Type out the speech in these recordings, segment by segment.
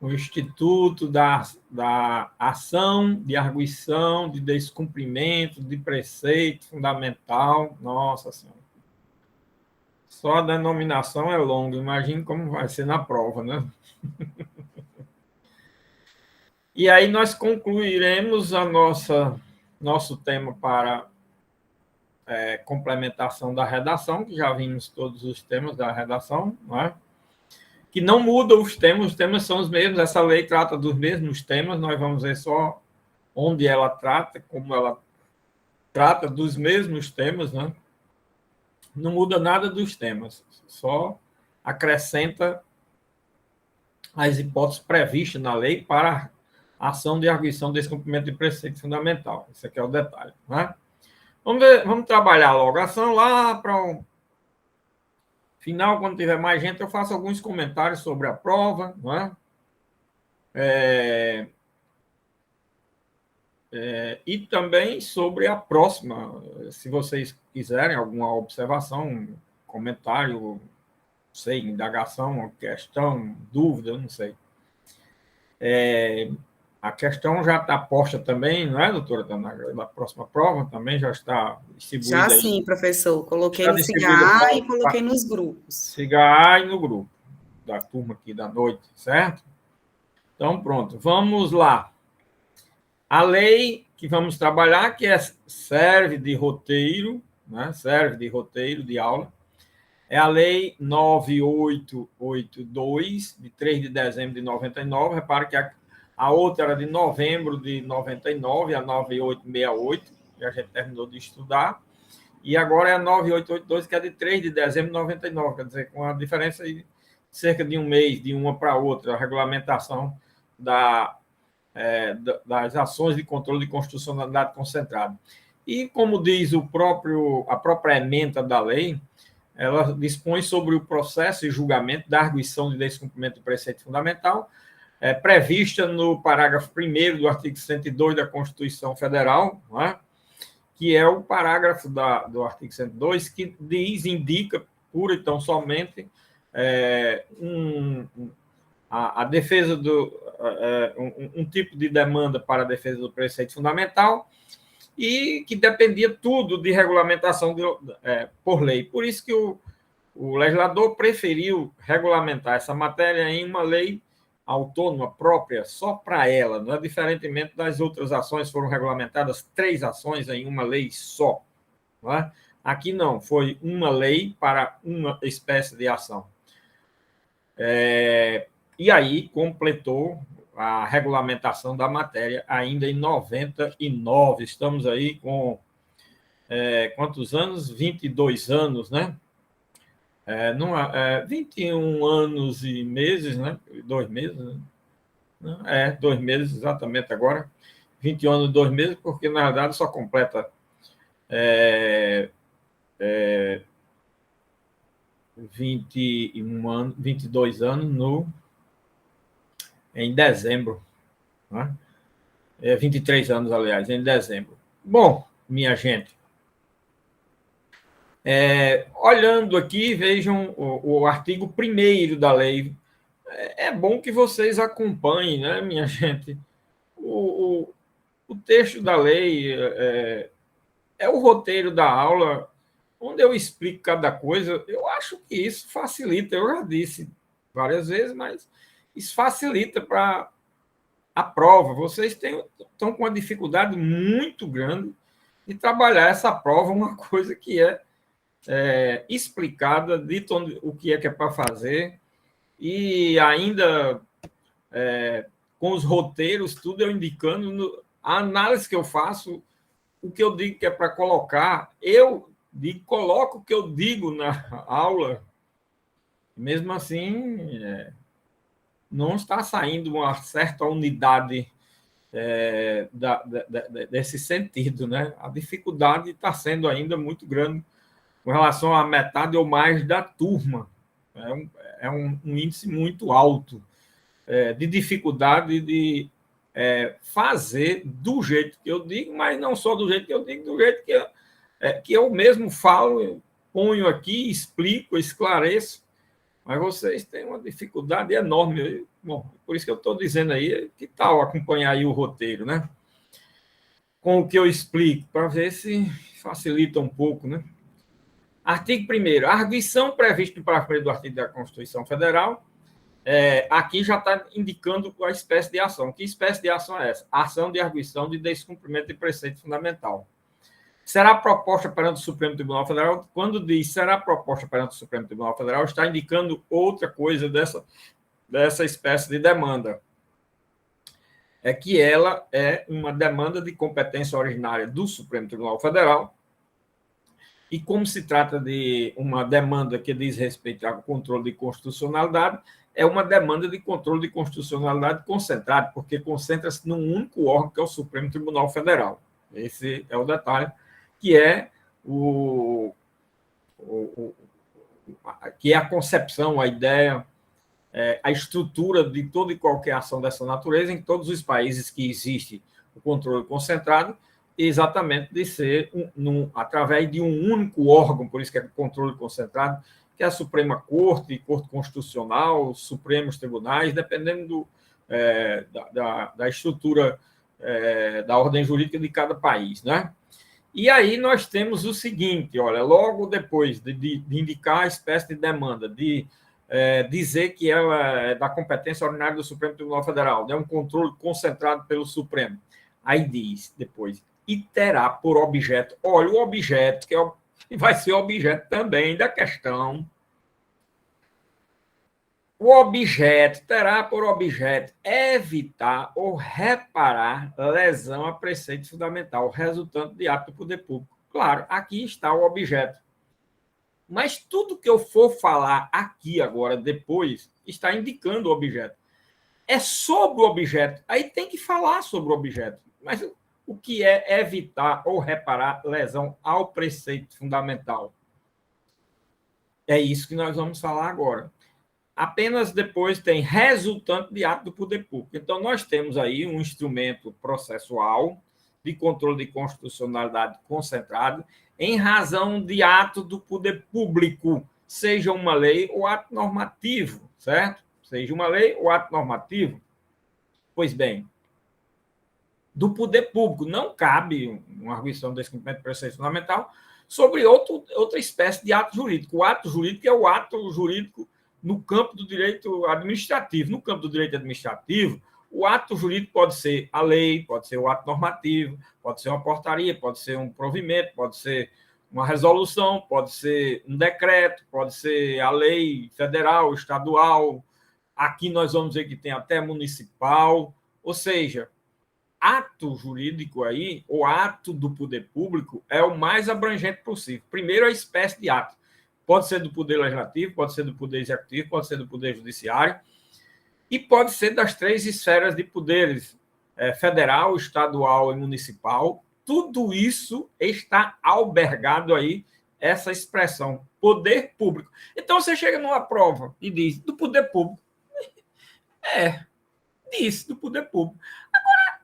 o Instituto da Ação de Arguição de Descumprimento de Preceito Fundamental. Nossa Senhora. Só a denominação é longa, imagine como vai ser na prova, né? E aí nós concluiremos nosso tema para complementação da redação, que já vimos todos os temas da redação, não é? Que não mudam os temas são os mesmos, essa lei trata dos mesmos temas, nós vamos ver só onde ela trata, como ela trata dos mesmos temas, né? Não muda nada dos temas, só acrescenta as hipóteses previstas na lei para a ação de arguição desse cumprimento de preceito fundamental. Esse aqui é o detalhe, né? Vamos trabalhar logo a ação lá para o final, quando tiver mais gente, eu faço alguns comentários sobre a prova, não é? E também sobre a próxima, se vocês quiserem alguma observação, comentário, não sei, indagação, questão, dúvida, não sei. A questão já está posta também, não é, doutora? Na próxima prova também já está distribuída. Já sim, professor. Coloquei no SIGA e coloquei nos grupos. SIGA e no grupo da turma aqui da noite, certo? Então, pronto. Vamos lá. A lei que vamos trabalhar, que serve de roteiro, né? Serve de roteiro de aula, é a Lei 9882, de 3 de dezembro de 99. Repara que a outra era de novembro de 99, a 9868, que a gente terminou de estudar, e agora é a 9882, que é de 3 de dezembro de 99, quer dizer, com a diferença de cerca de um mês, de uma para outra, a regulamentação das ações de controle de constitucionalidade concentrada. E, como diz a própria ementa da lei, ela dispõe sobre o processo e julgamento da arguição de descumprimento de preceito fundamental, prevista no parágrafo 1º do artigo 102 da Constituição Federal, não é? Que é o parágrafo do artigo 102, que indica, pura e tão somente, a defesa um tipo de demanda para a defesa do preceito fundamental, e que dependia tudo de regulamentação por lei. Por isso que o legislador preferiu regulamentar essa matéria em uma lei autônoma própria, só para ela, não é? Diferentemente das outras ações, foram regulamentadas 3 ações em uma lei só. Não é? Aqui não, foi uma lei para uma espécie de ação. E aí completou a regulamentação da matéria ainda em 99. Estamos aí com quantos anos? 22 anos, né? 21 anos e meses, né? 2 meses, né? 2 meses exatamente agora. 21 anos e 2 meses, porque na verdade só completa 21 anos, 22 anos em dezembro, né? 23 anos, aliás, em dezembro. Bom, minha gente, olhando aqui, vejam o artigo 1º da lei. É bom que vocês acompanhem, né, minha gente? O texto da lei é o roteiro da aula, onde eu explico cada coisa. Eu acho que isso facilita, eu já disse várias vezes, mas isso facilita para a prova. Vocês estão com uma dificuldade muito grande de trabalhar essa prova, uma coisa que é explicada, dito o que é para fazer, e ainda com os roteiros, tudo eu indicando, a análise que eu faço, o que eu digo que é para colocar, coloco o que eu digo na aula, mesmo assim, não está saindo uma certa unidade desse sentido, né? A dificuldade está sendo ainda muito grande com relação à metade ou mais da turma. É um índice muito alto de dificuldade de fazer do jeito que eu digo, mas não só do jeito que eu digo, do jeito que eu mesmo falo, ponho aqui, explico, esclareço, Mas vocês têm uma dificuldade enorme. Bom, por isso que eu estou dizendo aí, que tal acompanhar aí o roteiro, né? Com o que eu explico, para ver se facilita um pouco, né? Artigo 1º. A arguição prevista no parágrafo 1º do artigo da Constituição Federal, aqui já está indicando a espécie de ação. Que espécie de ação é essa? Ação de arguição de descumprimento de preceito fundamental. Será proposta perante o Supremo Tribunal Federal. Quando diz será proposta perante o Supremo Tribunal Federal, está indicando outra coisa dessa espécie de demanda. É que ela é uma demanda de competência originária do Supremo Tribunal Federal. E como se trata de uma demanda que diz respeito ao controle de constitucionalidade, é uma demanda de controle de constitucionalidade concentrado, porque concentra-se num único órgão, que é o Supremo Tribunal Federal. Esse é o detalhe, que é que é a concepção, a ideia, a estrutura de toda e qualquer ação dessa natureza em todos os países que existe o controle concentrado, exatamente de ser através de um único órgão, por isso que é controle concentrado, que é a Suprema Corte, Corte Constitucional, Supremos Tribunais, dependendo da estrutura da ordem jurídica de cada país, né? E aí nós temos o seguinte, olha, logo depois de indicar a espécie de demanda, de dizer que ela é da competência ordinária do Supremo Tribunal Federal, é um controle concentrado pelo Supremo. Aí diz depois, e terá por objeto, olha, o objeto, que vai ser objeto também da questão, o objeto terá por objeto evitar ou reparar lesão a preceito fundamental, resultante de ato do poder público. Claro, aqui está o objeto. Mas tudo que eu for falar aqui agora, depois, está indicando o objeto. É sobre o objeto. Aí tem que falar sobre o objeto. Mas o que é evitar ou reparar lesão ao preceito fundamental? É isso que nós vamos falar agora. Apenas depois tem resultante de ato do poder público. Então, nós temos aí um instrumento processual de controle de constitucionalidade concentrado em razão de ato do poder público, seja uma lei ou ato normativo, certo? Seja uma lei ou ato normativo. Pois bem, do poder público não cabe uma arguição de descumprimento de preceito fundamental sobre outra espécie de ato jurídico. O ato jurídico é o ato jurídico no campo do direito administrativo. No campo do direito administrativo, o ato jurídico pode ser a lei, pode ser o ato normativo, pode ser uma portaria, pode ser um provimento, pode ser uma resolução, pode ser um decreto, pode ser a lei federal, estadual. Aqui nós vamos ver que tem até municipal. Ou seja, ato jurídico aí, ou ato do poder público, é o mais abrangente possível. Primeiro, a espécie de ato. Pode ser do poder legislativo, pode ser do poder executivo, pode ser do poder judiciário e pode ser das 3 esferas de poderes, federal, estadual e municipal. Tudo isso está albergado aí, essa expressão, poder público. Então, você chega numa prova e diz, do poder público. Diz, do poder público. Agora,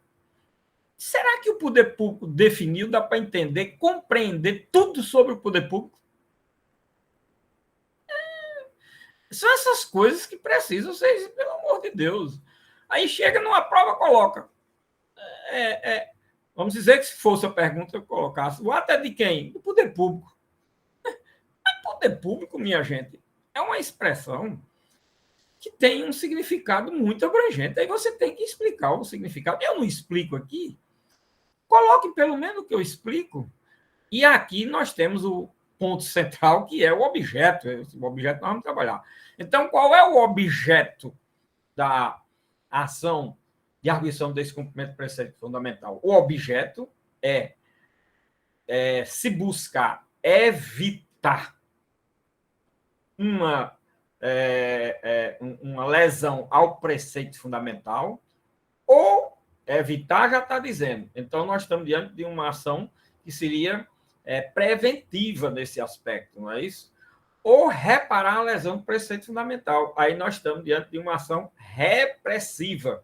será que o poder público definiu, dá para entender, compreender tudo sobre o poder público? São essas coisas que precisam ser, pelo amor de Deus. Aí chega numa prova, coloca. Vamos dizer que se fosse a pergunta, eu colocasse. O ato é de quem? Do poder público. Poder público, minha gente, é uma expressão que tem um significado muito abrangente. Aí você tem que explicar o significado. Eu não explico aqui. Coloque pelo menos o que eu explico. E aqui nós temos o ponto central, que é o objeto. O objeto nós vamos trabalhar. Então, qual é o objeto da ação de arguição desse cumprimento de preceito fundamental? O objeto é se buscar evitar uma lesão ao preceito fundamental, ou evitar já está dizendo. Então, nós estamos diante de uma ação que seria preventiva nesse aspecto, não é isso? Ou reparar a lesão do preceito fundamental. Aí nós estamos diante de uma ação repressiva,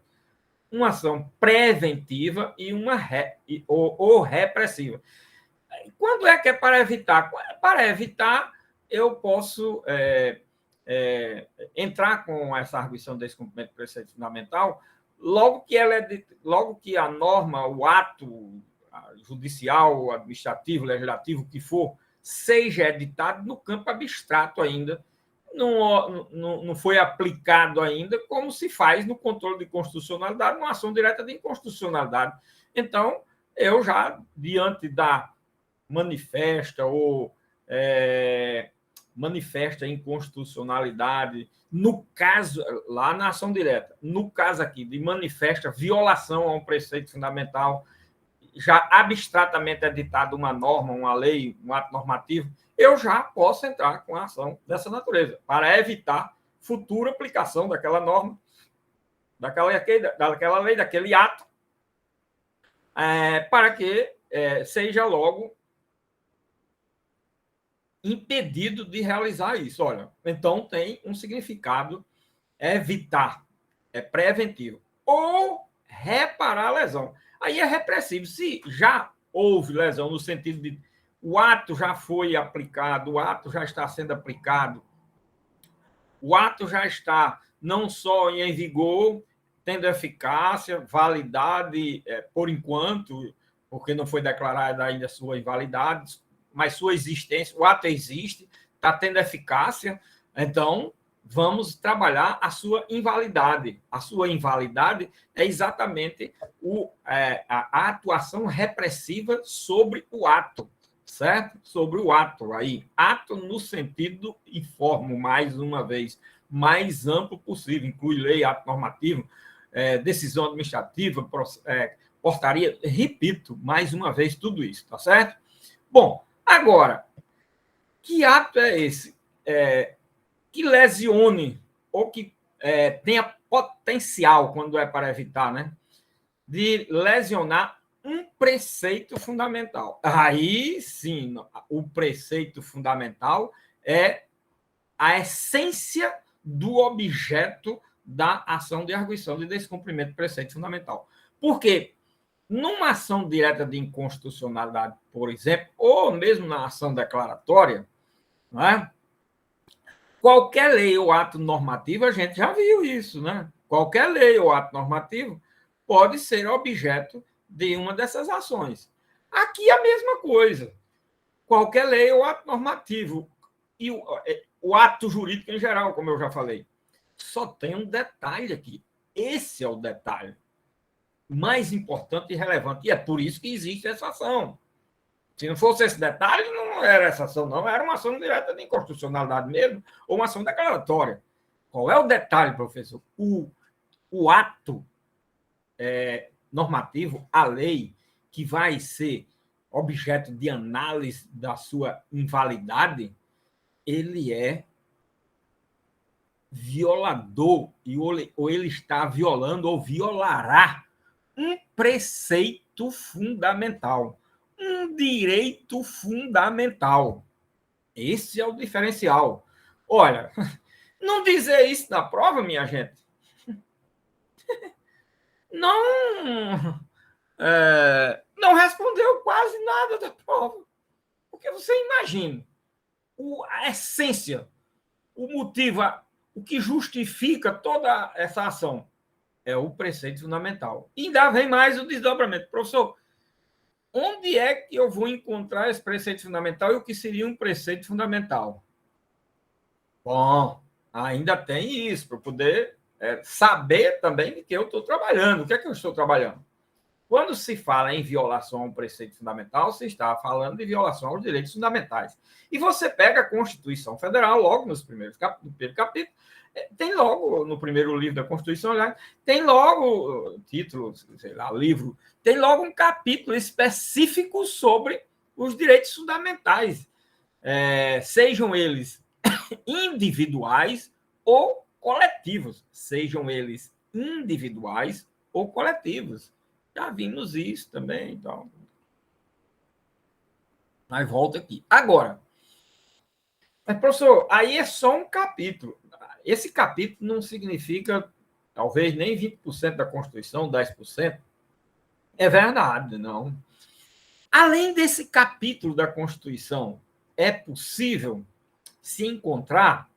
uma ação preventiva e ou repressiva. Quando é que é para evitar? Para evitar, eu posso entrar com essa arguição de descumprimento do preceito fundamental, logo que a norma, o ato judicial, administrativo, legislativo, o que for, seja editado no campo abstrato ainda, não foi aplicado ainda, como se faz no controle de constitucionalidade, numa ação direta de inconstitucionalidade. Então, eu já, diante da manifesta ou manifesta inconstitucionalidade, no caso, lá na ação direta, no caso aqui, de manifesta violação a um preceito fundamental, já abstratamente editado uma norma, uma lei, um ato normativo, eu já posso entrar com a ação dessa natureza, para evitar futura aplicação daquela norma, daquela lei, daquele ato, para que seja logo impedido de realizar isso. Olha, então tem um significado evitar, preventivo, ou reparar a lesão. Aí é repressivo. Se já houve lesão no sentido de o ato já foi aplicado, o ato já está sendo aplicado, o ato já está não só em vigor, tendo eficácia, validade, por enquanto, porque não foi declarada ainda a sua invalidade, mas sua existência, o ato existe, está tendo eficácia, então vamos trabalhar a sua invalidade. A sua invalidade é exatamente a atuação repressiva sobre o ato, certo? Sobre o ato aí. Ato no sentido, informo mais uma vez, mais amplo possível, inclui lei, ato normativo, decisão administrativa, portaria, repito mais uma vez tudo isso, tá certo? Bom, agora, que ato é esse? Que lesione ou que tenha potencial, quando é para evitar, né, de lesionar um preceito fundamental. Aí, sim, o preceito fundamental é a essência do objeto da ação de arguição de descumprimento do preceito fundamental. Por quê? Numa ação direta de inconstitucionalidade, por exemplo, ou mesmo na ação declaratória, não é? Qualquer lei ou ato normativo, a gente já viu isso, né? Qualquer lei ou ato normativo pode ser objeto de uma dessas ações. Aqui é a mesma coisa. Qualquer lei ou ato normativo e o ato jurídico em geral, como eu já falei. Só tem um detalhe aqui. Esse é o detalhe mais importante e relevante. E é por isso que existe essa ação. Se não fosse esse detalhe, não era essa ação, não. Era uma ação direta de inconstitucionalidade mesmo, ou uma ação declaratória. Qual é o detalhe, professor? O ato normativo, a lei, que vai ser objeto de análise da sua invalidade, ele é violador, ou ele está violando ou violará um preceito fundamental, um direito fundamental. Esse é o diferencial. Olha, não dizer isso na prova, minha gente, não respondeu quase nada da prova. Porque você imagina a essência, o motivo, o que justifica toda essa ação é o preceito fundamental. E ainda vem mais o desdobramento. Professor, onde é que eu vou encontrar esse preceito fundamental e o que seria um preceito fundamental? Bom, ainda tem isso, para poder saber também de que eu estou trabalhando. O que é que eu estou trabalhando? Quando se fala em violação a um preceito fundamental, se está falando de violação aos direitos fundamentais. E você pega a Constituição Federal, logo no primeiro capítulo, tem logo, no primeiro livro da Constituição, tem logo, título, sei lá, livro, tem logo um capítulo específico sobre os direitos fundamentais, sejam eles individuais ou coletivos, sejam eles individuais ou coletivos. Já vimos isso também, então. Mas volta aqui. Agora, mas, professor, aí é só um capítulo. Esse capítulo não significa, talvez, nem 20% da Constituição, 10%. É verdade, não. Além desse capítulo da Constituição, é possível se encontrar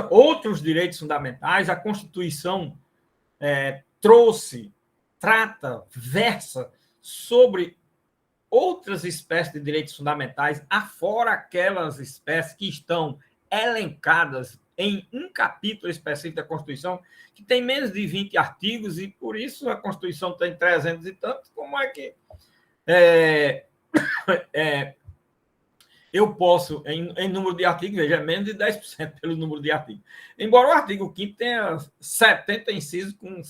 Outros direitos fundamentais, a Constituição versa sobre outras espécies de direitos fundamentais, afora aquelas espécies que estão elencadas em um capítulo específico da Constituição, que tem menos de 20 artigos, e por isso a Constituição tem 300 e tantos. Como é que eu posso, em número de artigos, veja, menos de 10% pelo número de artigos. Embora o artigo 5º tenha 70 incisos com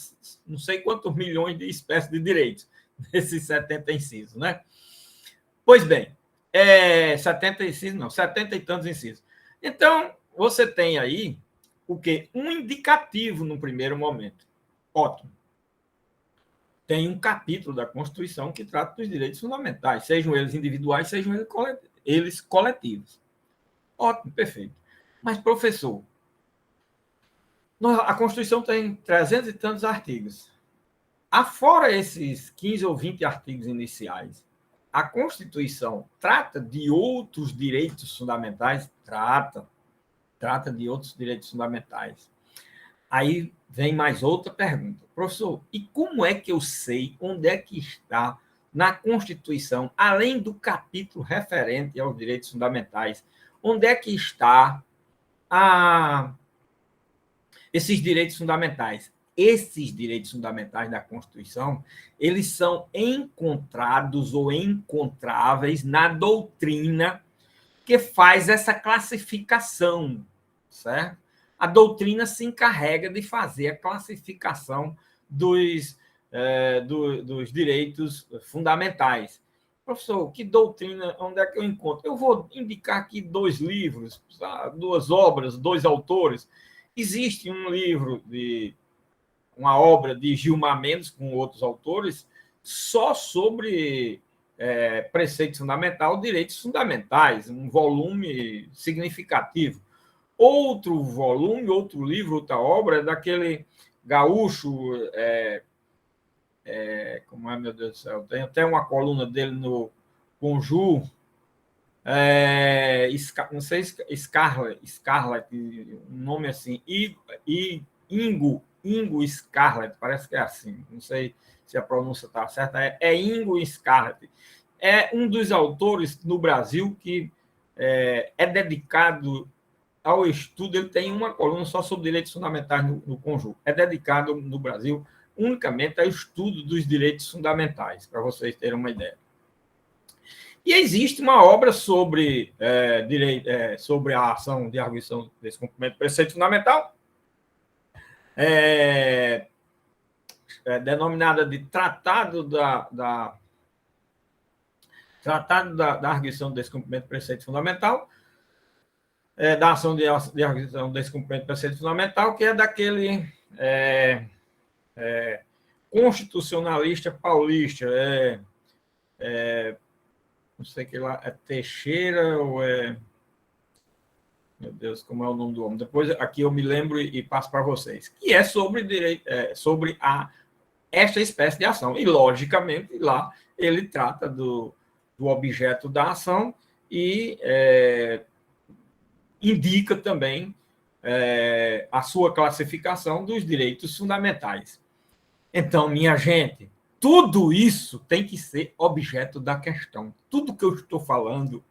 não sei quantos milhões de espécies de direitos, desses 70 incisos, né? Pois bem, 70 incisos, não, 70 e tantos incisos. Então, você tem aí o quê? Um indicativo no primeiro momento. Ótimo. Tem um capítulo da Constituição que trata dos direitos fundamentais, sejam eles individuais, sejam eles coletivos. Ótimo, perfeito. Mas, professor, a Constituição tem 300 e tantos artigos. Afora esses 15 ou 20 artigos iniciais, a Constituição trata de outros direitos fundamentais? Trata de outros direitos fundamentais. Aí vem mais outra pergunta. Professor, e como é que eu sei onde é que está na Constituição, além do capítulo referente aos direitos fundamentais, onde é que está esses direitos fundamentais? Esses direitos fundamentais da Constituição, eles são encontrados ou encontráveis na doutrina que faz essa classificação, certo? A doutrina se encarrega de fazer a classificação dos direitos fundamentais. Professor, que doutrina, onde é que eu encontro? Eu vou indicar aqui 2 livros, 2 obras, 2 autores. Existe um livro uma obra de Gilmar Mendes com outros autores só sobre preceito fundamental, direitos fundamentais, um volume significativo. Outro volume, outro livro, outra obra é daquele gaúcho, como é, meu Deus do céu, tem até uma coluna dele no Conju, não sei, Scarlett, um nome assim, Ingo Scarlett, parece que é assim, não sei se a pronúncia está certa, Ingo Scarlett. É um dos autores no Brasil que é dedicado ao estudo, ele tem uma coluna só sobre direitos fundamentais no Conju. É dedicado no Brasil unicamente ao estudo dos direitos fundamentais, para vocês terem uma ideia. E existe uma obra sobre, sobre a ação de arguição de descumprimento do preceito fundamental, denominada de Tratado da arguição do descumprimento do preceito fundamental, da ação de arguição do descumprimento do preceito fundamental, que é daquele constitucionalista paulista, não sei que lá, é Teixeira ou meu Deus, como é o nome do homem? Depois aqui eu me lembro e passo para vocês. Que é sobre direito, sobre esta espécie de ação. E, logicamente, lá ele trata do objeto da ação e indica também a sua classificação dos direitos fundamentais. Então, minha gente, tudo isso tem que ser objeto da questão. Tudo que eu estou falando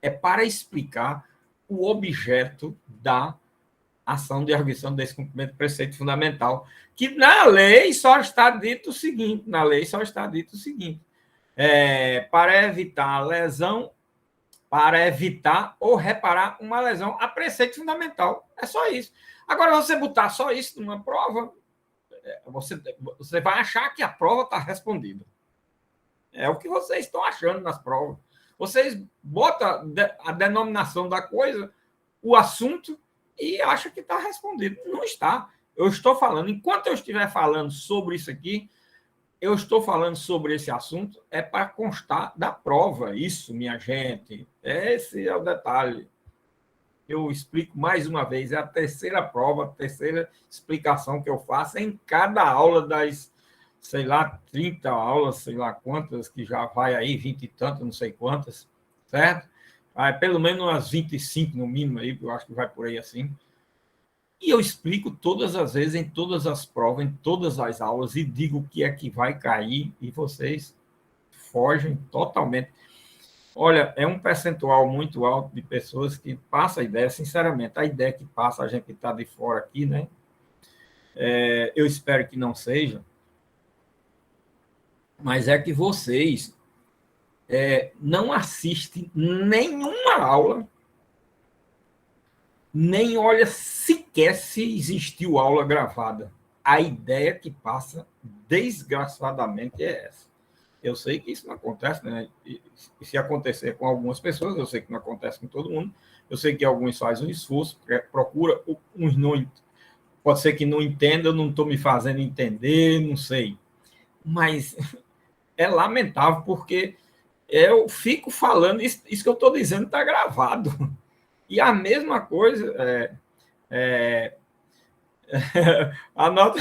é para explicar o objeto da ação de arguição de descumprimento do preceito fundamental, que na lei só está dito o seguinte, para evitar lesão, para evitar ou reparar uma lesão a preceito fundamental. É só isso. Agora, você botar só isso numa prova, você vai achar que a prova está respondida. É o que vocês estão achando nas provas. Vocês botam a denominação da coisa, o assunto, e acham que está respondido. Não está. Eu estou falando, enquanto eu estiver falando sobre isso aqui, eu estou falando sobre esse assunto, é para constar da prova. Isso, minha gente. Esse é o detalhe. Eu explico mais uma vez, é a terceira prova, a terceira explicação que eu faço em cada aula das, sei lá, 30 aulas, sei lá quantas, que já vai aí, 20 e tantas, não sei quantas, certo? Pelo menos umas 25 no mínimo aí, eu acho que vai por aí assim. E eu explico todas as vezes, em todas as provas, em todas as aulas, e digo o que é que vai cair, e vocês fogem totalmente. Olha, é um percentual muito alto de pessoas que passa a ideia, sinceramente, a ideia que passa a gente que está de fora aqui, né? Eu espero que não seja, mas é que vocês não assistem nenhuma aula, nem olha sequer se existiu aula gravada. A ideia que passa, desgraçadamente, é essa. Eu sei que isso não acontece, né? E se acontecer com algumas pessoas, eu sei que não acontece com todo mundo. Eu sei que alguns fazem um esforço, procura, uns não. Pode ser que não entenda, eu não estou me fazendo entender, não sei. Mas é lamentável, porque eu fico falando, isso que eu estou dizendo está gravado. E a mesma coisa, anota,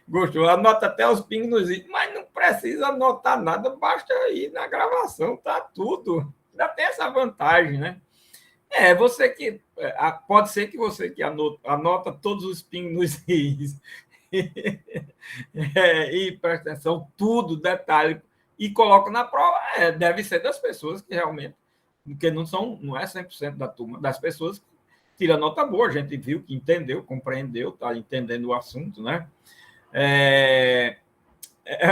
gostou, anota até os pingos nos itens, mas não precisa anotar nada, basta ir na gravação, tá tudo. Ainda tem essa vantagem, né? Você que. Pode ser que você que anota todos os pingos nos is. E presta atenção, tudo, detalhe, e coloca na prova. Deve ser das pessoas que realmente. Porque não é 100% da turma, das pessoas que tira nota boa, a gente viu que entendeu, compreendeu, está entendendo o assunto, né?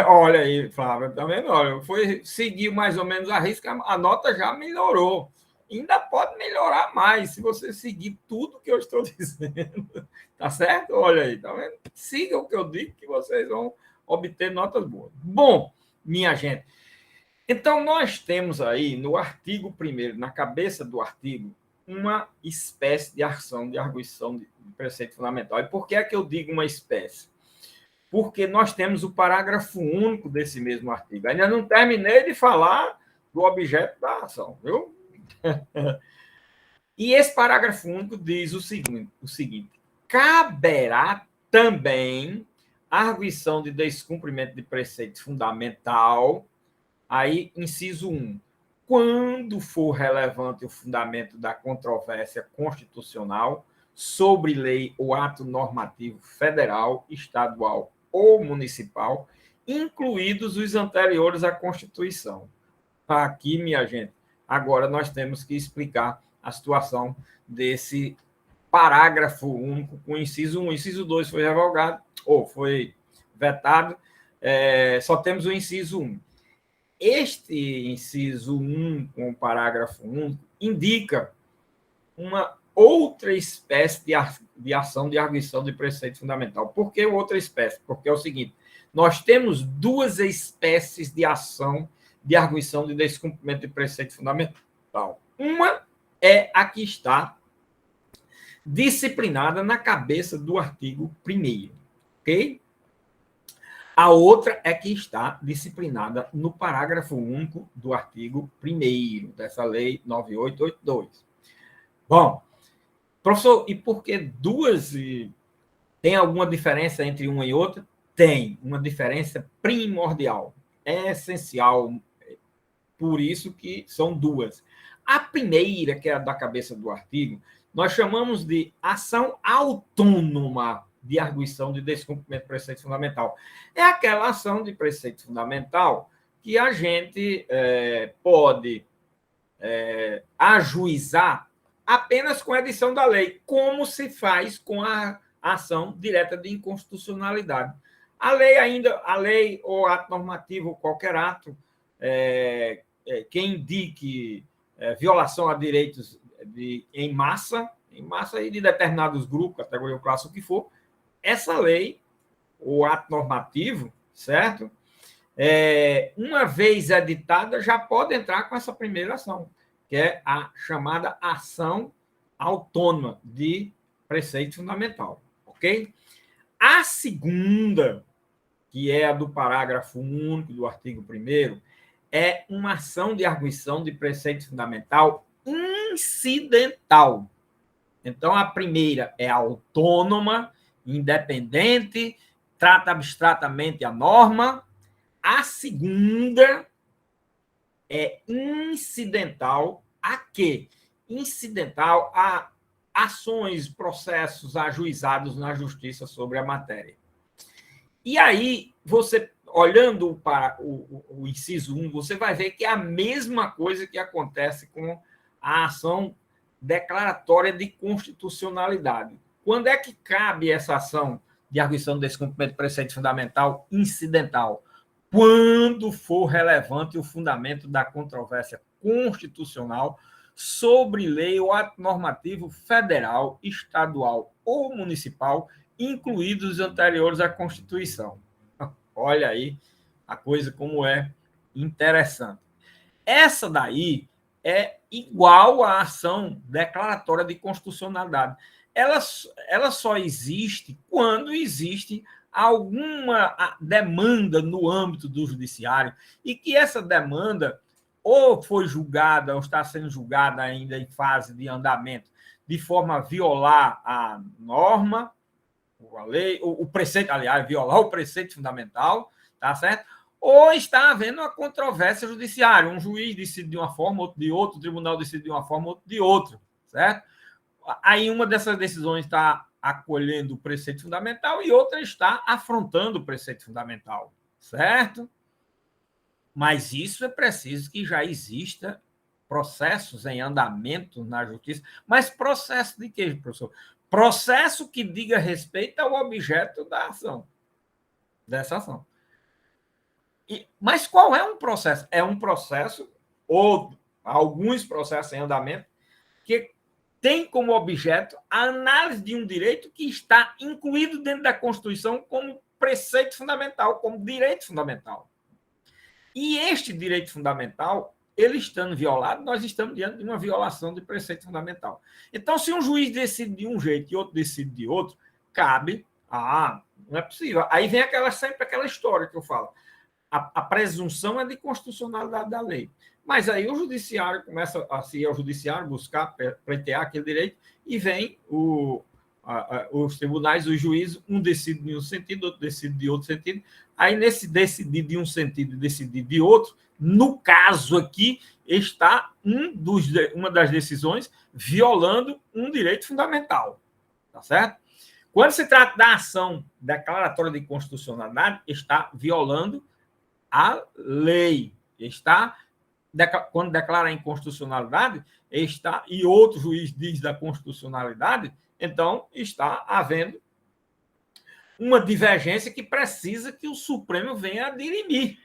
Olha aí, Flávia, tá vendo? Olha, foi seguir mais ou menos a risca, a nota já melhorou. Ainda pode melhorar mais se você seguir tudo que eu estou dizendo. Tá certo? Olha aí, tá vendo? Siga o que eu digo que vocês vão obter notas boas. Bom, minha gente, então nós temos aí no artigo 1º, na cabeça do artigo, uma espécie de ação de arguição de preceito fundamental. E por que é que eu digo uma espécie? Porque nós temos o parágrafo único desse mesmo artigo. Ainda não terminei de falar do objeto da ação, viu? E esse parágrafo único diz o seguinte: caberá também arguição de descumprimento de preceito fundamental, aí, inciso 1, quando for relevante o fundamento da controvérsia constitucional sobre lei ou ato normativo federal, estadual ou municipal, incluídos os anteriores à Constituição. Aqui, minha gente, agora nós temos que explicar a situação desse parágrafo único com inciso 1. Inciso 2 foi revogado, ou foi vetado, só temos o inciso 1. Este inciso 1, com o parágrafo único, indica uma outra espécie de ação de arguição de preceito fundamental. Por que outra espécie? Porque é o seguinte: nós temos duas espécies de ação de arguição de descumprimento de preceito fundamental. Uma é a que está disciplinada na cabeça do artigo 1º, ok? A outra é que está disciplinada no parágrafo único do artigo 1º dessa lei 9882. Bom, professor, e por que duas? Tem alguma diferença entre uma e outra? Tem uma diferença primordial, essencial, por isso que são duas. A primeira, que é a da cabeça do artigo, nós chamamos de ação autônoma de arguição de descumprimento de preceito fundamental. É aquela ação de preceito fundamental que a gente pode ajuizar apenas com a edição da lei, como se faz com a ação direta de inconstitucionalidade. A lei ou ato normativo, qualquer ato que indique violação a direitos em massa e de determinados grupos, categoria ou classe, o que for, essa lei, o ato normativo, certo? Uma vez editada, já pode entrar com essa primeira ação, que é a chamada ação autônoma de preceito fundamental, ok? A segunda, que é a do parágrafo único do artigo 1º, é uma ação de arguição de preceito fundamental incidental. Então, a primeira é autônoma, independente, trata abstratamente a norma. A segunda é incidental a quê? Incidental a ações, processos ajuizados na justiça sobre a matéria. E aí, você, olhando para o inciso 1, você vai ver que é a mesma coisa que acontece com a ação declaratória de constitucionalidade. Quando é que cabe essa ação de arguição do descumprimento do preceito fundamental incidental? Quando for relevante o fundamento da controvérsia constitucional sobre lei ou ato normativo federal, estadual ou municipal, incluídos os anteriores à Constituição. Olha aí a coisa como é interessante. Essa daí é igual à ação declaratória de constitucionalidade. Ela só existe quando existe alguma demanda no âmbito do judiciário e que essa demanda ou foi julgada ou está sendo julgada ainda em fase de andamento de forma a violar a norma, a lei, o preceito, aliás, violar o preceito fundamental, tá certo? Ou está havendo uma controvérsia judiciária, um juiz decide de uma forma, outro de outra, o tribunal decide de uma forma, outro de outra, certo? Aí uma dessas decisões está acolhendo o preceito fundamental e outra está afrontando o preceito fundamental, certo? Mas isso é preciso que já exista processos em andamento na justiça. Mas processo de quê, professor? Processo que diga respeito ao objeto da ação, dessa ação. Mas qual é um processo? É um processo, ou alguns processos em andamento, que tem como objeto a análise de um direito que está incluído dentro da Constituição como preceito fundamental, como direito fundamental. E este direito fundamental, ele estando violado, nós estamos diante de uma violação de preceito fundamental. Então, se um juiz decide de um jeito e outro decide de outro, cabe, não é possível. Aí vem sempre aquela história que eu falo. A presunção é de constitucionalidade da lei. Mas aí o judiciário começa a se ir ao judiciário buscar, pleitear aquele direito, e vem os tribunais, os juízes, um decide de um sentido, outro decide de outro sentido. Aí, nesse decidir de um sentido e decidir de outro, no caso aqui, está uma das decisões violando um direito fundamental. Tá certo? Quando se trata da ação declaratória de constitucionalidade, está violando a lei. Quando declara a inconstitucionalidade, e outro juiz diz da constitucionalidade, então está havendo uma divergência que precisa que o Supremo venha a dirimir.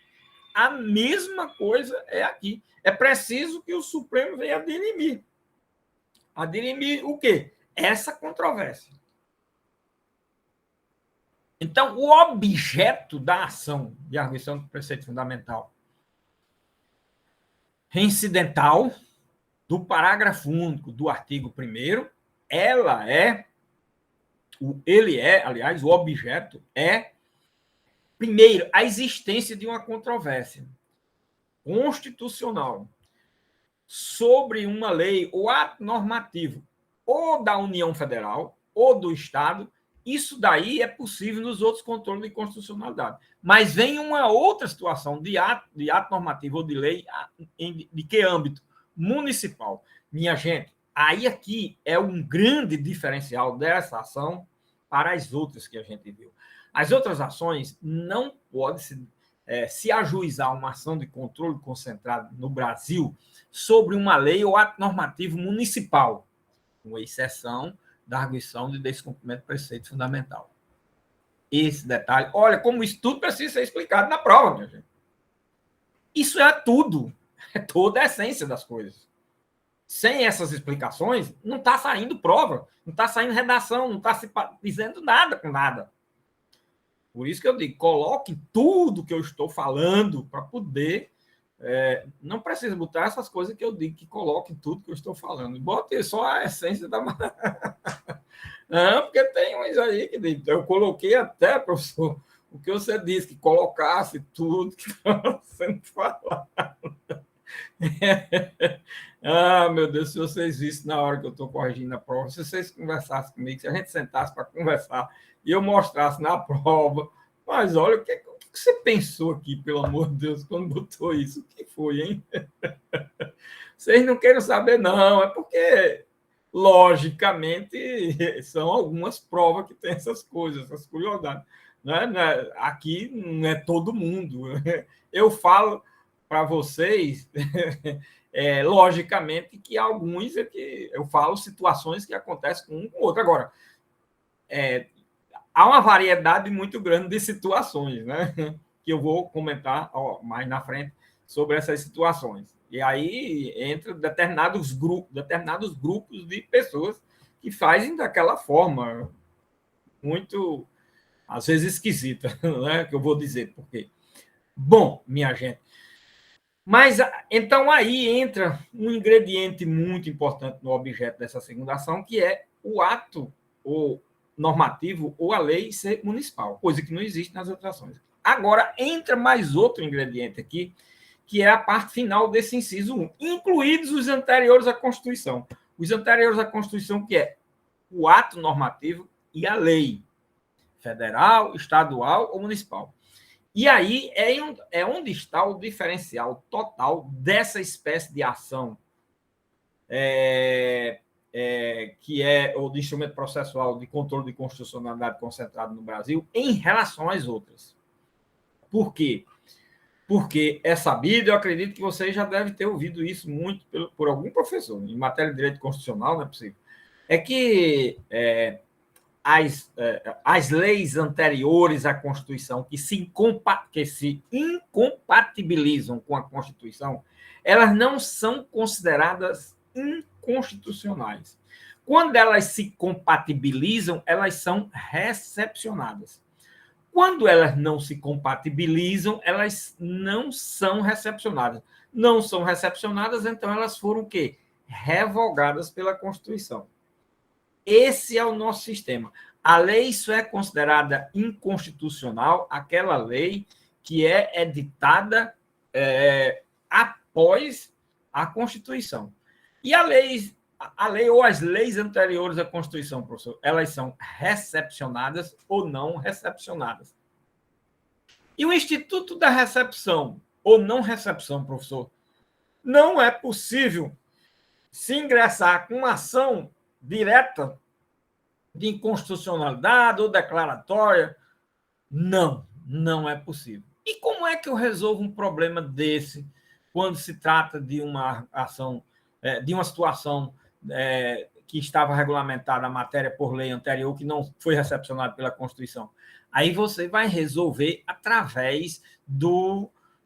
A mesma coisa é aqui. É preciso que o Supremo venha a dirimir. A dirimir o quê? Essa controvérsia. Então, o objeto da ação de arguição do preceito fundamental reincidental do parágrafo único do artigo 1º, aliás, o objeto é, primeiro, a existência de uma controvérsia constitucional sobre uma lei ou ato normativo ou da União Federal ou do Estado. Isso daí é possível nos outros controles de constitucionalidade. Mas vem uma outra situação de ato normativo ou de lei, de que âmbito? Municipal. Minha gente, aí aqui é um grande diferencial dessa ação para as outras que a gente viu. As outras ações não podem se ajuizar uma ação de controle concentrado no Brasil sobre uma lei ou ato normativo municipal, com exceção da arguição de descumprimento do preceito fundamental. Esse detalhe, olha, como isso tudo precisa ser explicado na prova, minha gente. Isso é tudo, é toda a essência das coisas. Sem essas explicações, não está saindo prova, não está saindo redação, não está se dizendo nada com nada. Por isso que eu digo, coloque tudo que eu estou falando para poder... não precisa botar essas coisas que eu digo, que coloque tudo que eu estou falando. Bote só a essência da... Não, porque tem uns aí que eu coloquei até, professor, o que você disse, que colocasse tudo que estava sendo falado. Meu Deus, se vocês vissem na hora que eu estou corrigindo a prova, se vocês conversassem comigo, se a gente sentasse para conversar e eu mostrasse na prova, mas olha, o que você pensou aqui, pelo amor de Deus, quando botou isso? O que foi, hein? Vocês não querem saber, não, é porque logicamente, são algumas provas que tem essas coisas, essas curiosidades. Aqui não é todo mundo. Eu falo para vocês, logicamente, que alguns é que eu falo situações que acontecem com um com o outro. Agora, há uma variedade muito grande de situações, né? Que eu vou comentar mais na frente sobre essas situações. E aí entra determinados grupos de pessoas que fazem daquela forma muito, às vezes, esquisita, né? Que eu vou dizer por quê. Bom, minha gente, mas então aí entra um ingrediente muito importante no objeto dessa segunda ação, que é o ato ou normativo ou a lei ser municipal, coisa que não existe nas outras ações. Agora entra mais outro ingrediente aqui, que é a parte final desse inciso 1, incluídos os anteriores à Constituição. Os anteriores à Constituição, que é o ato normativo e a lei federal, estadual ou municipal. E aí é onde está o diferencial total dessa espécie de ação que é o de instrumento processual de controle de constitucionalidade concentrado no Brasil em relação às outras. Por quê? Porque é sabido, eu acredito que vocês já devem ter ouvido isso muito por algum professor, em matéria de direito constitucional, não é possível. É que as leis anteriores à Constituição que se incompatibilizam com a Constituição, elas não são consideradas inconstitucionais. Quando elas se compatibilizam, elas são recepcionadas. Quando elas não se compatibilizam, elas não são recepcionadas. Não são recepcionadas, então elas foram o quê? Revogadas pela Constituição. Esse é o nosso sistema. A lei só é considerada inconstitucional aquela lei que é editada após a Constituição. E a lei ou as leis anteriores à Constituição, professor, elas são recepcionadas ou não recepcionadas. E o Instituto da Recepção ou não recepção, professor, não é possível se ingressar com uma ação direta de inconstitucionalidade ou declaratória. Não é possível. E como é que eu resolvo um problema desse quando se trata de uma ação, de uma situação que estava regulamentada a matéria por lei anterior, que não foi recepcionada pela Constituição? Aí você vai resolver através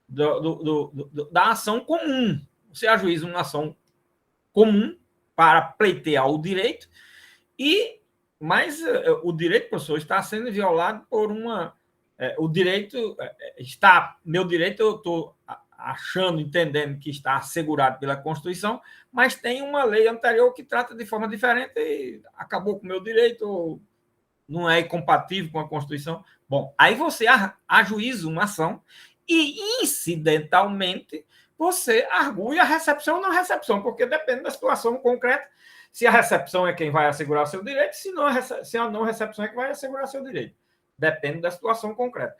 da ação comum. Você ajuiza uma ação comum para pleitear o direito, mas o direito, professor, está sendo violado por o direito está... Meu direito, eu estou achando, entendendo que está assegurado pela Constituição, mas tem uma lei anterior que trata de forma diferente e acabou com o meu direito, ou não é incompatível com a Constituição. Bom, aí você ajuiza uma ação e, incidentalmente, você argui a recepção ou não recepção, porque depende da situação concreta. Se a recepção é quem vai assegurar seu direito, se a não recepção é quem vai assegurar seu direito. Depende da situação concreta.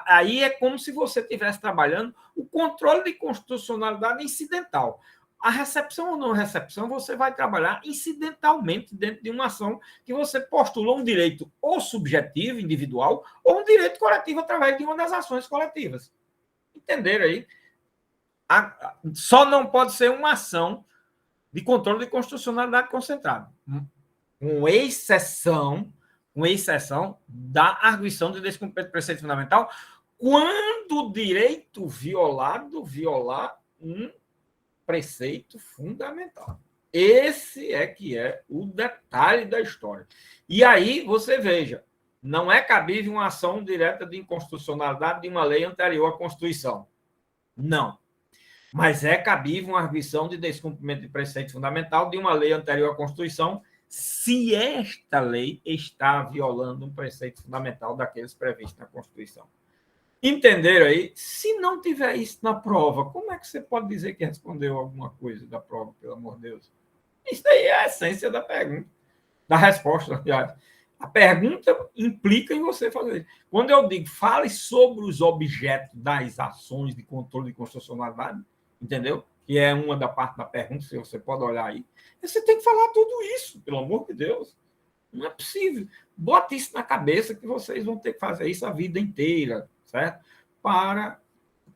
Aí é como se você estivesse trabalhando o controle de constitucionalidade incidental. A recepção ou não recepção, você vai trabalhar incidentalmente dentro de uma ação que você postula um direito ou subjetivo, individual, ou um direito coletivo através de uma das ações coletivas. Entenderam aí? Só não pode ser uma ação de controle de constitucionalidade concentrada. Com exceção da arguição de descumprimento do preceito fundamental, quando o direito violado violar um preceito fundamental. Esse é que é o detalhe da história. E aí, você veja, não é cabível uma ação direta de inconstitucionalidade de uma lei anterior à Constituição. Não. Mas é cabível uma arguição de descumprimento de preceito fundamental de uma lei anterior à Constituição, se esta lei está violando um preceito fundamental daqueles previstos na Constituição. Entenderam aí? Se não tiver isso na prova, como é que você pode dizer que respondeu alguma coisa da prova, pelo amor de Deus? Isso aí é a essência da pergunta, da resposta, aliás. A pergunta implica em você fazer. Quando eu digo fale sobre os objetos das ações de controle de constitucionalidade, entendeu? que é uma da parte da pergunta, se você pode olhar aí. Você tem que falar tudo isso, pelo amor de Deus. Não é possível. Bota isso na cabeça que vocês vão ter que fazer isso a vida inteira, certo? Para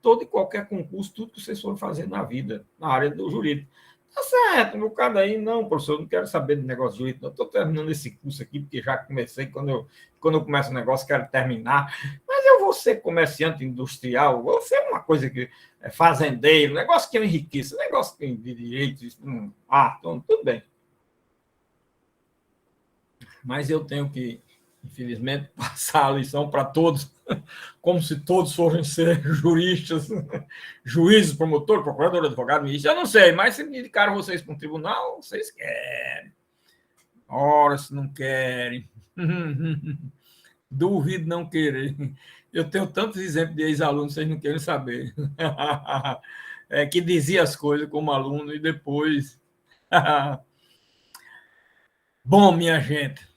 todo e qualquer concurso, tudo que vocês forem fazer na vida, na área do jurídico. Tá certo, no caso aí, não, professor, eu não quero saber de negócio jurídico, eu estou terminando esse curso aqui, porque já comecei, quando eu começo um negócio, quero terminar, mas eu vou ser comerciante industrial, vou ser uma coisa que é fazendeiro, negócio que eu enriqueço, negócio que de direito, então, tudo bem. Mas eu tenho que, infelizmente, passar a lição para todos, como se todos fossem ser juristas, juízes, promotor, procurador, advogado, ministro. Eu não sei, mas se me indicaram vocês para um tribunal, vocês querem. Ora, se não querem. Duvido não querer. Eu tenho tantos exemplos de ex-alunos, vocês não querem saber. Que dizia as coisas como aluno e depois. Bom, minha gente,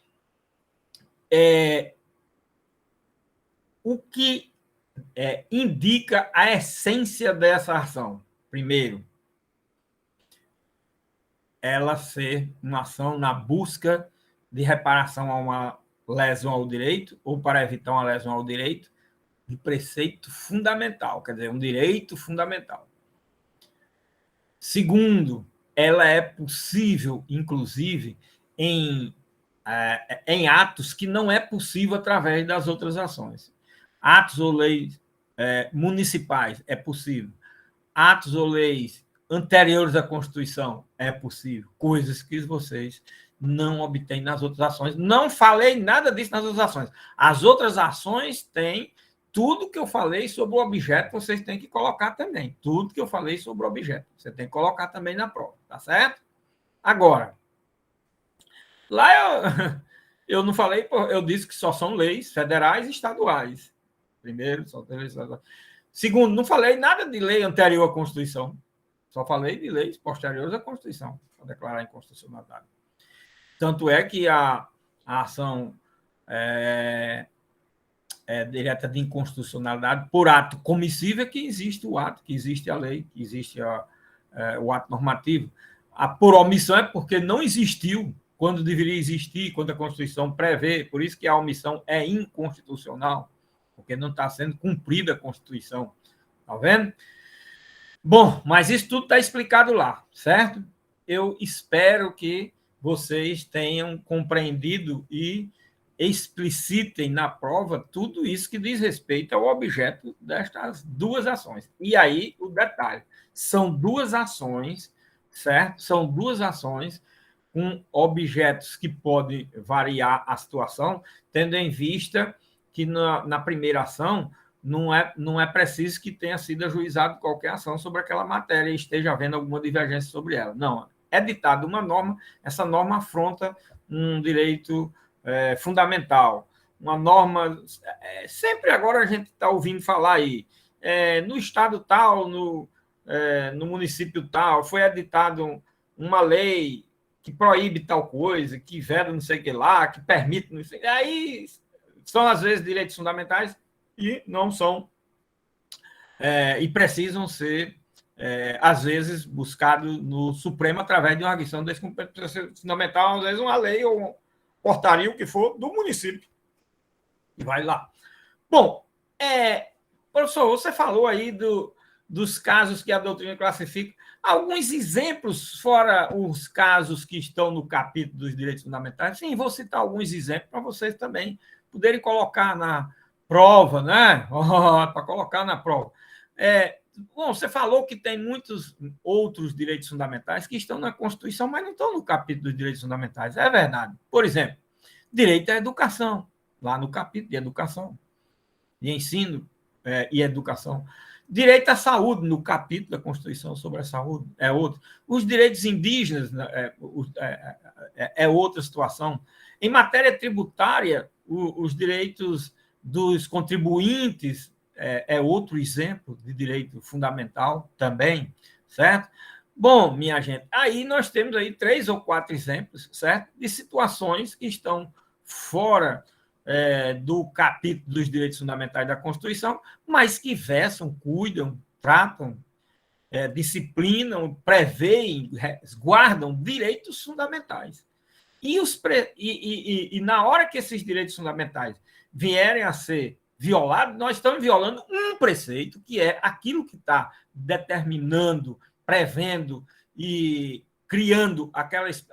o que indica a essência dessa ação? Primeiro, ela ser uma ação na busca de reparação a uma lesão ao direito ou para evitar uma lesão ao direito de preceito fundamental, quer dizer, um direito fundamental. Segundo, ela é possível, inclusive, em atos que não é possível através das outras ações. Atos ou leis municipais é possível. Atos ou leis anteriores à Constituição é possível. Coisas que vocês não obtêm nas outras ações. Não falei nada disso nas outras ações. As outras ações têm tudo que eu falei sobre o objeto, vocês têm que colocar também. Tudo que eu falei sobre o objeto. Você tem que colocar também na prova, tá certo? Agora, lá eu não falei, eu disse que só são leis federais e estaduais. Primeiro, só tem leis estaduais. Segundo, não falei nada de lei anterior à Constituição. Só falei de leis posteriores à Constituição, para declarar inconstitucionalidade. Tanto é que a ação direta de inconstitucionalidade por ato comissivo é que existe o ato, que existe a lei, que existe o ato normativo. A por omissão é porque não existiu quando deveria existir, quando a Constituição prevê. Por isso que a omissão é inconstitucional, porque não está sendo cumprida a Constituição. Está vendo? Bom, mas isso tudo está explicado lá, certo? Eu espero que vocês tenham compreendido e explicitem na prova tudo isso que diz respeito ao objeto destas duas ações. E aí, o detalhe, são duas ações, certo? São duas ações com objetos que podem variar a situação, tendo em vista que na primeira ação não é preciso que tenha sido ajuizado qualquer ação sobre aquela matéria e esteja havendo alguma divergência sobre ela. Não, é ditada uma norma, essa norma afronta um direito fundamental, uma norma... sempre agora a gente está ouvindo falar aí, no estado tal, no município tal, foi editado uma lei que proíbe tal coisa, que veda não sei o que lá, que permite não sei o que. Aí são, às vezes, direitos fundamentais e não são, e precisam ser, às vezes, buscados no Supremo através de uma arguição desse cumprimento fundamental, às vezes uma lei ou portaria, o que for, do município. E vai lá. Bom, professor, você falou aí dos casos que a doutrina classifica. Alguns exemplos, fora os casos que estão no capítulo dos direitos fundamentais. Sim, vou citar alguns exemplos para vocês também poderem colocar na prova, né? Para colocar na prova. Bom, você falou que tem muitos outros direitos fundamentais que estão na Constituição, mas não estão no capítulo dos direitos fundamentais. É verdade. Por exemplo, direito à educação, lá no capítulo de educação, de ensino e educação. Direito à saúde, no capítulo da Constituição sobre a saúde, é outro. Os direitos indígenas é outra situação. Em matéria tributária, os direitos dos contribuintes é outro exemplo de direito fundamental também, certo? Bom, minha gente, aí nós temos aí 3 ou 4 exemplos, certo? De situações que estão fora do capítulo dos direitos fundamentais da Constituição, mas que versam, cuidam, tratam disciplinam, preveem, guardam direitos fundamentais. E na hora que esses direitos fundamentais vierem a ser violados, nós estamos violando um preceito, que é aquilo que está determinando, prevendo e criando,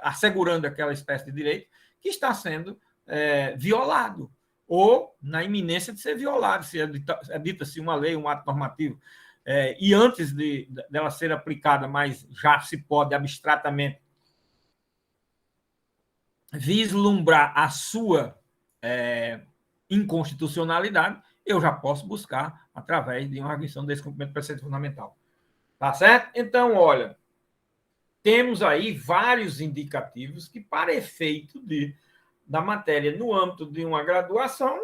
assegurando aquela espécie de direito que está sendo violado, ou na iminência de ser violado, se é dita-se uma lei, um ato normativo, e antes dela ser aplicada, mas já se pode abstratamente vislumbrar a sua inconstitucionalidade, eu já posso buscar através de uma arguição desse cumprimento do preceito fundamental. Tá certo? Então, olha, temos aí vários indicativos que, para efeito da matéria no âmbito de uma graduação,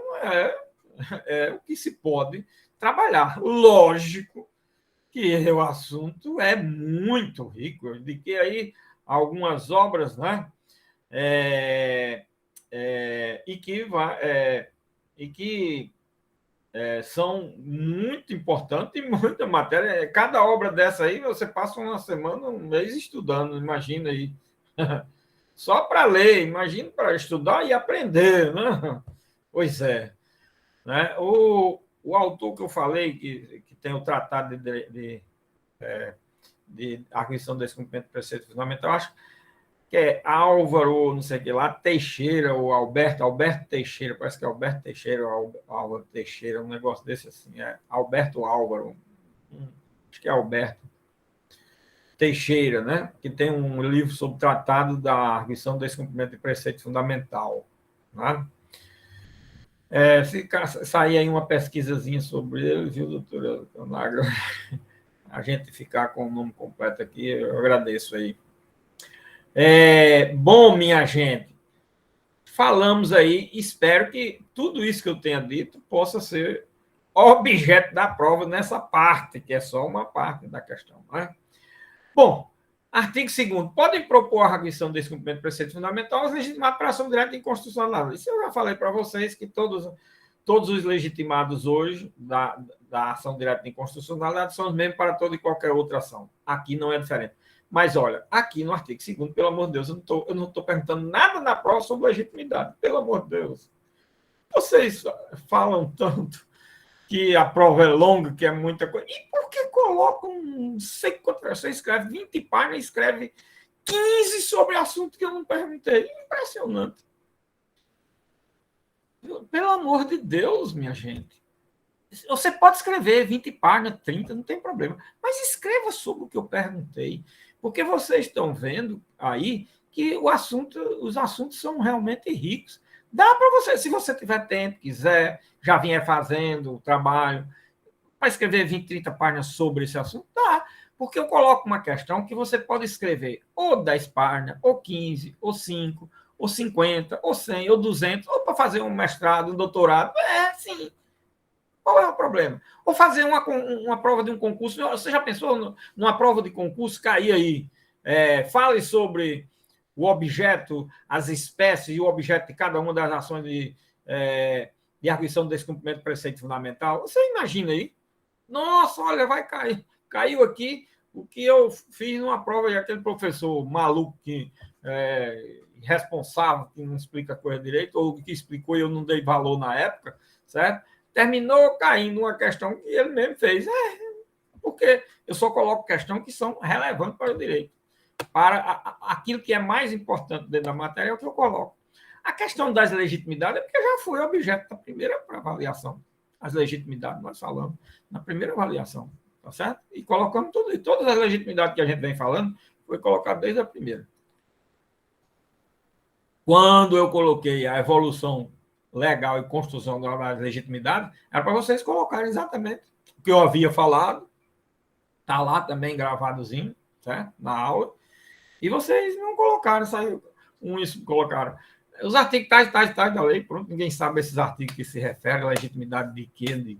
é o que se pode trabalhar. Lógico que o assunto é muito rico. Eu indiquei aí algumas obras, né? E que são muito importantes e muita matéria. Cada obra dessa aí, você passa uma semana, um mês estudando, imagina aí. Só para ler, imagina para estudar e aprender, né? Pois é. Né? O autor que eu falei, que tem o tratado de arguição desse cumprimento do preceito fundamental, acho que é Álvaro, não sei o que lá, Teixeira, ou Alberto Teixeira, parece que é Alberto Teixeira ou Álvaro Teixeira, um negócio desse assim, Alberto Álvaro, acho que é Alberto Teixeira, né? Que tem um livro sobre o tratado da arguição desse cumprimento de preceito fundamental. Né? Se sair aí uma pesquisazinha sobre ele, viu, doutora Conagra? A gente ficar com o nome completo aqui, eu agradeço aí. Bom, minha gente, falamos aí, espero que tudo isso que eu tenha dito possa ser objeto da prova nessa parte, que é só uma parte da questão. Né? Bom, artigo 2º, podem propor a arguição desse cumprimento do preceito fundamental aos legitimados para ação direta de inconstitucionalidade. Isso eu já falei para vocês que todos os legitimados hoje da ação direta de inconstitucionalidade são os mesmos para toda e qualquer outra ação. Aqui não é diferente. Mas, olha, aqui no artigo 2º, pelo amor de Deus, eu não estou perguntando nada na prova sobre legitimidade. Pelo amor de Deus. Vocês falam tanto que a prova é longa, que é muita coisa. E por que colocam, não sei quanto, você escreve 20 páginas, escreve 15 sobre assunto que eu não perguntei? Impressionante. Pelo amor de Deus, minha gente. Você pode escrever 20 páginas, 30, não tem problema. Mas escreva sobre o que eu perguntei. Porque vocês estão vendo aí que os assuntos são realmente ricos. Dá para você, se você tiver tempo, quiser, já vier fazendo o trabalho, para escrever 20, 30 páginas sobre esse assunto, dá. Porque eu coloco uma questão que você pode escrever ou 10 páginas, ou 15, ou 5, ou 50, ou 100, ou 200, ou para fazer um mestrado, um doutorado. Sim. Qual é o problema? Ou fazer uma prova de um concurso. Você já pensou numa prova de concurso cair aí? Fale sobre o objeto, as espécies e o objeto de cada uma das ações de arguição desse cumprimento do preceito fundamental. Você imagina aí? Nossa, olha, vai cair. Caiu aqui o que eu fiz numa prova de aquele professor maluco, irresponsável, que não explica a coisa direito, ou que explicou e eu não dei valor na época, certo? Terminou caindo uma questão que ele mesmo fez. Porque eu só coloco questões que são relevantes para o direito. Para aquilo que é mais importante dentro da matéria é o que eu coloco. A questão das legitimidades é porque já foi objeto da primeira avaliação. As legitimidades nós falamos na primeira avaliação, tá certo? E colocamos tudo. E todas as legitimidades que a gente vem falando foi colocado desde a primeira. Quando eu coloquei a evolução legal e construção da legitimidade, era para vocês colocarem exatamente o que eu havia falado, está lá também gravadozinho, certo? Na aula, e vocês não colocaram, saiu isso, colocaram os artigos tais da lei, pronto, ninguém sabe esses artigos que se referem à legitimidade de quê.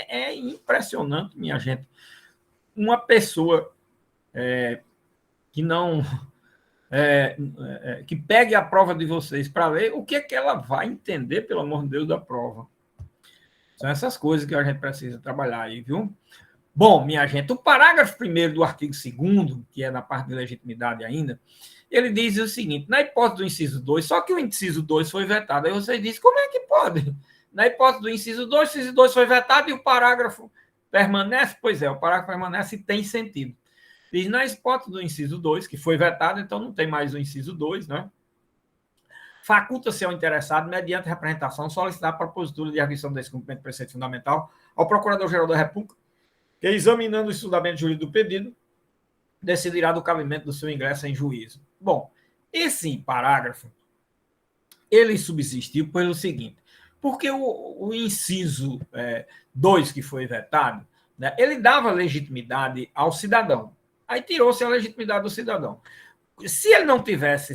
É impressionante, minha gente, uma pessoa que não... que pegue a prova de vocês para ler, o que é que ela vai entender, pelo amor de Deus, da prova. São essas coisas que a gente precisa trabalhar aí, viu? Bom, minha gente, o parágrafo 1º do artigo 2º, que é na parte de legitimidade ainda, ele diz o seguinte: na hipótese do inciso 2, só que o inciso 2 foi vetado. Aí você diz, como é que pode? Na hipótese do inciso 2, o inciso 2 foi vetado e o parágrafo permanece? Pois é, o parágrafo permanece e tem sentido. Diz, na hipótese do inciso 2, que foi vetado, então não tem mais o inciso 2, né? Faculta-se ao interessado, mediante representação, solicitar a propositura de arguição do descumprimento do preceito fundamental ao Procurador-Geral da República, que, examinando o estudamento jurídico do pedido, decidirá do cabimento do seu ingresso em juízo. Bom, esse parágrafo, ele subsistiu pelo seguinte, porque o inciso 2, que foi vetado, né, ele dava legitimidade ao cidadão. Aí tirou-se a legitimidade do cidadão. Se ele não tivesse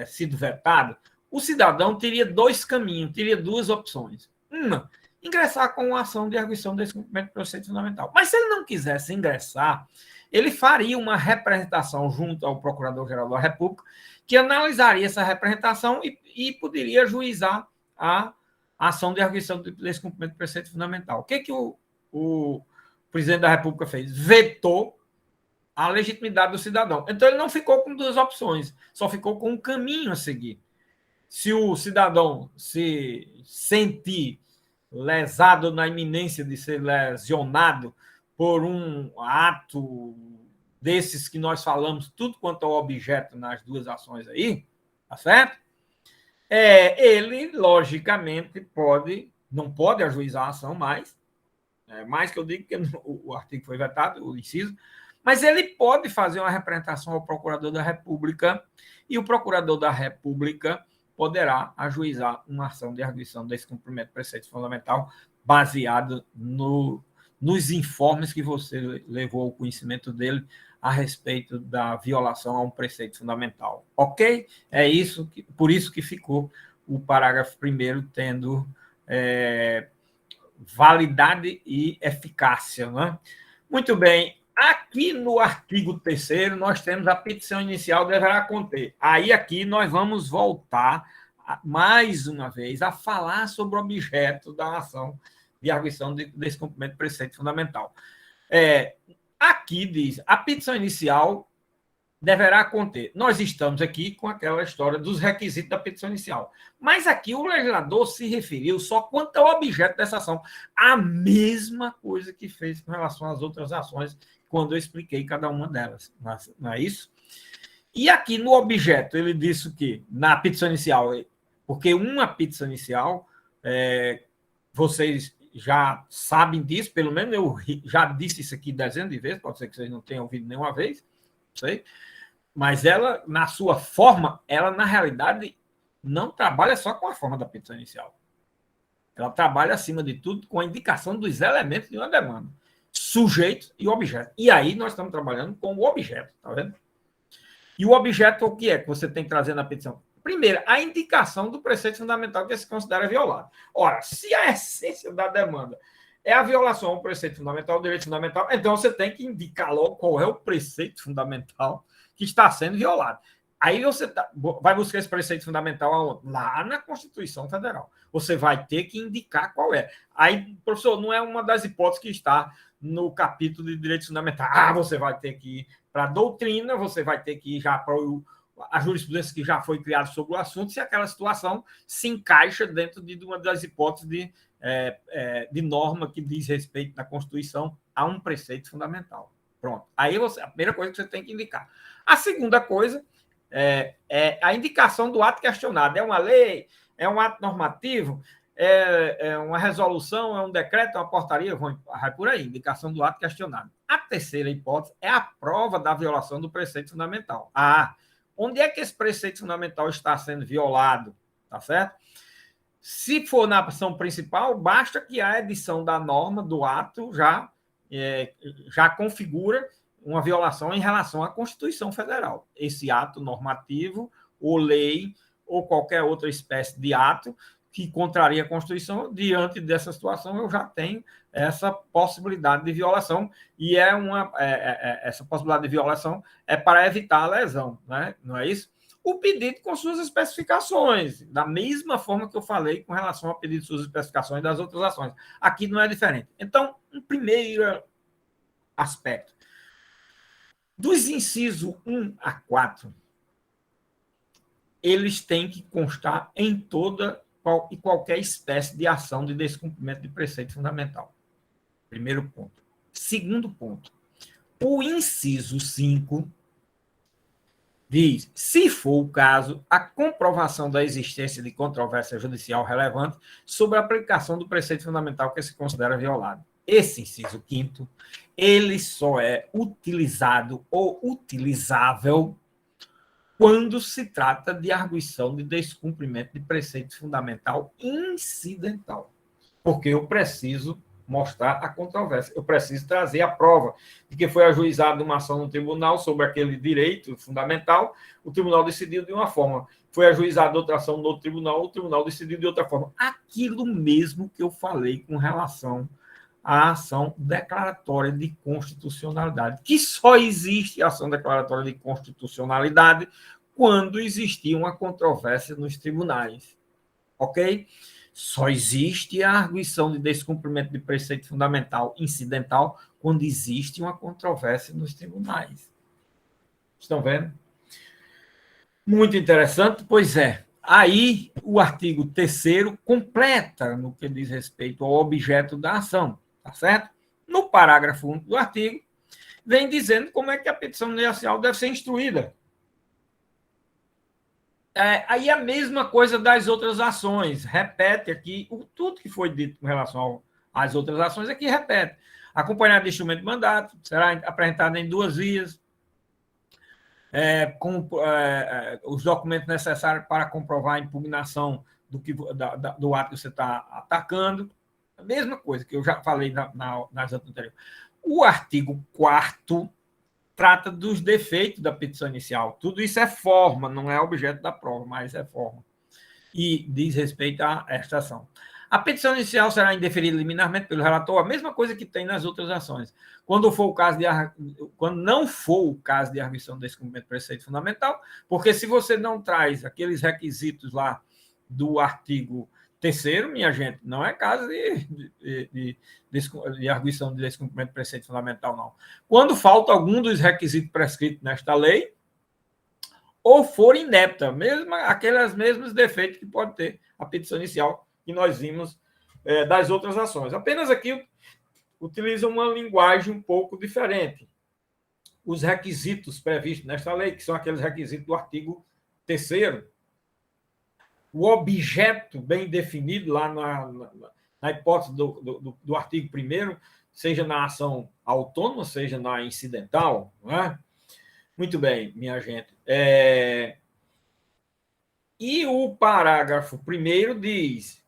sido vetado, o cidadão teria dois caminhos, teria duas opções. Uma, ingressar com uma ação de arguição do descumprimento do preceito fundamental. Mas se ele não quisesse ingressar, ele faria uma representação junto ao Procurador-Geral da República, que analisaria essa representação e poderia ajuizar a ação de arguição do descumprimento do preceito fundamental. O que o presidente da República fez? Vetou a legitimidade do cidadão. Então, ele não ficou com duas opções, só ficou com um caminho a seguir. Se o cidadão se sentir lesado na iminência de ser lesionado por um ato desses que nós falamos, tudo quanto ao objeto nas duas ações aí, tá certo? Ele, logicamente, não pode ajuizar a ação mais que eu digo que o artigo foi vetado, o inciso, mas ele pode fazer uma representação ao Procurador da República e o Procurador da República poderá ajuizar uma ação de arguição desse cumprimento do preceito fundamental baseado nos informes que você levou ao conhecimento dele a respeito da violação a um preceito fundamental. Ok? É isso, por isso que ficou o parágrafo 1º tendo validade e eficácia. Né? Muito bem. Aqui no artigo 3º, nós temos a petição inicial deverá conter. Aí aqui nós vamos voltar, mais uma vez, a falar sobre o objeto da ação de arguição de descumprimento do preceito fundamental. Aqui diz, a petição inicial deverá conter. Nós estamos aqui com aquela história dos requisitos da petição inicial. Mas aqui o legislador se referiu só quanto ao objeto dessa ação. A mesma coisa que fez com relação às outras ações, quando eu expliquei cada uma delas. Não é isso? E aqui no objeto, ele disse que na petição inicial, porque uma petição inicial, vocês já sabem disso, pelo menos eu já disse isso aqui dezenas de vezes, pode ser que vocês não tenham ouvido nenhuma vez, não sei, mas ela, na sua forma, ela, na realidade, não trabalha só com a forma da petição inicial. Ela trabalha, acima de tudo, com a indicação dos elementos de uma demanda. Sujeito e objeto. E aí nós estamos trabalhando com o objeto, tá vendo? E o objeto, o que é que você tem que trazer na petição? Primeiro, a indicação do preceito fundamental que se considera violado. Ora, se a essência da demanda é a violação ao preceito fundamental, ao direito fundamental, então você tem que indicar logo qual é o preceito fundamental que está sendo violado. Aí você vai buscar esse preceito fundamental aonde? Lá na Constituição Federal. Você vai ter que indicar qual é. Aí, professor, não é uma das hipóteses que está no capítulo de direitos fundamentais. Você vai ter que ir para a doutrina, você vai ter que ir já para a jurisprudência que já foi criada sobre o assunto, se aquela situação se encaixa dentro de uma das hipóteses de norma que diz respeito na Constituição a um preceito fundamental. Pronto. Aí a primeira coisa que você tem que indicar. A segunda coisa é a indicação do ato questionado. É uma lei? É um ato normativo? É uma resolução? É um decreto? É uma portaria? Vai por aí, indicação do ato questionado. A terceira hipótese é a prova da violação do preceito fundamental. Onde é que esse preceito fundamental está sendo violado? Tá certo? Se for na ação principal, basta que a edição da norma do ato já configura uma violação em relação à Constituição Federal. Esse ato normativo, ou lei, ou qualquer outra espécie de ato que contraria a Constituição, diante dessa situação, eu já tenho essa possibilidade de violação, e essa possibilidade de violação é para evitar a lesão, né? Não é isso? O pedido com suas especificações, da mesma forma que eu falei com relação ao pedido de suas especificações das outras ações. Aqui não é diferente. Então, uma primeira aspecto. Dos incisos 1 a 4, eles têm que constar em toda e qualquer espécie de ação de descumprimento de preceito fundamental. Primeiro ponto. Segundo ponto. O inciso 5 diz, se for o caso, a comprovação da existência de controvérsia judicial relevante sobre a aplicação do preceito fundamental que se considera violado. Esse inciso 5º, ele só é utilizado ou utilizável quando se trata de arguição de descumprimento de preceito fundamental incidental. Porque eu preciso mostrar a controvérsia. Eu preciso trazer a prova de que foi ajuizada uma ação no tribunal sobre aquele direito fundamental, o tribunal decidiu de uma forma, foi ajuizada outra ação no tribunal, o tribunal decidiu de outra forma. Aquilo mesmo que eu falei com relação à ação declaratória de constitucionalidade, que só existe ação declaratória de constitucionalidade quando existia uma controvérsia nos tribunais. Ok? Só existe a arguição de descumprimento de preceito fundamental incidental quando existe uma controvérsia nos tribunais. Estão vendo? Muito interessante, pois é. Aí, o artigo 3º completa no que diz respeito ao objeto da ação, tá certo? No parágrafo 1 do artigo, vem dizendo como é que a petição judicial deve ser instruída. Aí a mesma coisa das outras ações. Repete aqui tudo que foi dito com relação às outras ações, aqui repete. Acompanhado de instrumento de mandato, será apresentado em 2 vias, com os documentos necessários para comprovar a impugnação do ato que você está atacando. A mesma coisa que eu já falei nas anteriores. O artigo 4º trata dos defeitos da petição inicial. Tudo isso é forma, não é objeto da prova, mas é forma. E diz respeito a esta ação. A petição inicial será indeferida liminarmente pelo relator, a mesma coisa que tem nas outras ações. Quando não for o caso de arguição do descumprimento do preceito fundamental, porque se você não traz aqueles requisitos lá do artigo 3º, minha gente, não é caso de arguição de descumprimento do preceito fundamental, não. Quando falta algum dos requisitos prescritos nesta lei, ou for inepta, aqueles mesmos defeitos que pode ter a petição inicial que nós vimos das outras ações. Apenas aqui utiliza uma linguagem um pouco diferente. Os requisitos previstos nesta lei, que são aqueles requisitos do artigo 3º, o objeto bem definido lá na hipótese do artigo 1º, seja na ação autônoma, seja na incidental, não é? Muito bem, minha gente. E o parágrafo 1º diz: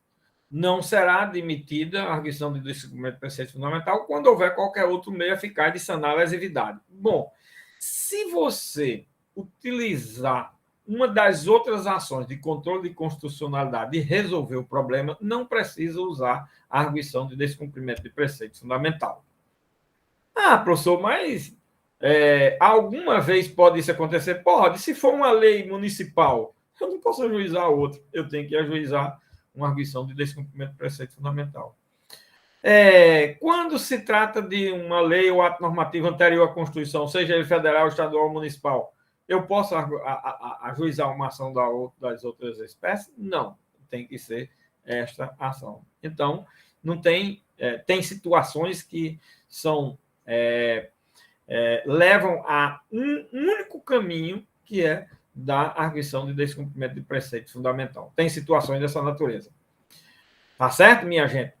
não será admitida a arguição de descumprimento do preceito fundamental quando houver qualquer outro meio eficaz de sanar a lesividade. Bom, se você utilizar uma das outras ações de controle de constitucionalidade e resolver o problema, não precisa usar a arguição de descumprimento de preceito fundamental. Professor, mas alguma vez pode isso acontecer? Pode. Se for uma lei municipal, eu não posso ajuizar outra. Eu tenho que ajuizar uma arguição de descumprimento de preceito fundamental. Quando se trata de uma lei ou ato normativo anterior à Constituição, seja ele federal, estadual ou municipal, eu posso ajuizar uma ação das outras espécies? Não, tem que ser esta ação. Então, não tem situações que levam a um único caminho, que é da arguição de descumprimento de preceito fundamental. Tem situações dessa natureza. Tá certo, minha gente?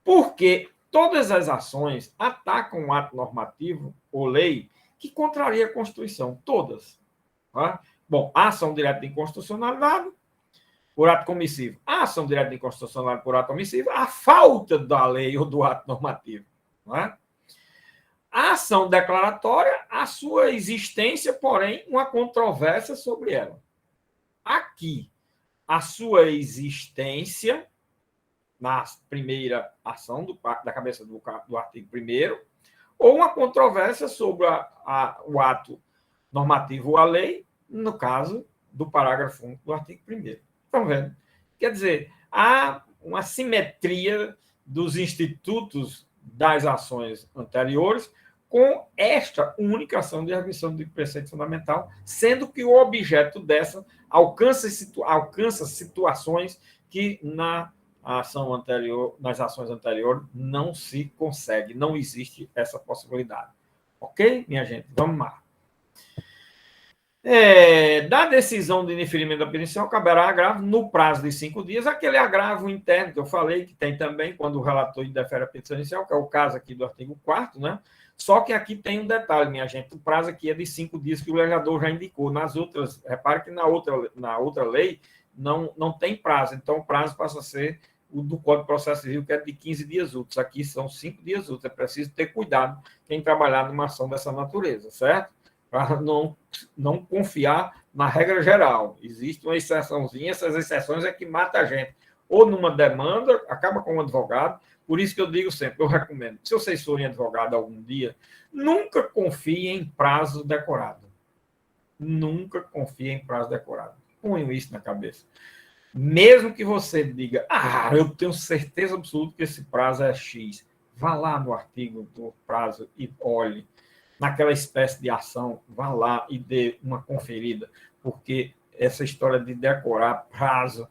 Porque todas as ações atacam um ato normativo ou lei que contraria a Constituição. Todas. Tá? Bom, a ação direta de inconstitucionalidade por ato comissivo. A ação direta de inconstitucionalidade por ato omissivo, a falta da lei ou do ato normativo. Não é? A ação declaratória, a sua existência, porém, uma controvérsia sobre ela. Aqui, a sua existência, na primeira ação da cabeça do artigo 1º, ou uma controvérsia sobre o ato normativo ou a lei, no caso do parágrafo 1 do artigo 1º. Estão vendo? Quer dizer, há uma simetria dos institutos das ações anteriores com esta única ação de arguição do preceito fundamental, sendo que o objeto dessa alcança situações que na ação anterior, nas ações anteriores, não se consegue, não existe essa possibilidade. Ok, minha gente? Vamos lá. Da decisão de indeferimento da punição, caberá agravo no prazo de 5 dias, aquele agravo interno que eu falei, que tem também quando o relator indefere a petição inicial, que é o caso aqui do artigo 4º, né? Só que aqui tem um detalhe, minha gente, o prazo aqui é de 5 dias que o legislador já indicou. Nas outras, repare que na outra lei não tem prazo, então o prazo passa a ser o do Código de Processo Civil, que é de 15 dias úteis. Aqui são 5 dias úteis, é preciso ter cuidado quem trabalhar numa ação dessa natureza, certo? Para não confiar na regra geral. Existe uma exceçãozinha, essas exceções é que mata a gente. Ou numa demanda, acaba com um advogado. Por isso que eu digo sempre, eu recomendo, se vocês forem advogado algum dia, nunca confie em prazo decorado. Nunca confie em prazo decorado. Ponham isso na cabeça. Mesmo que você diga, eu tenho certeza absoluta que esse prazo é X, vá lá no artigo do prazo e olhe naquela espécie de ação, vá lá e dê uma conferida, porque essa história de decorar prazo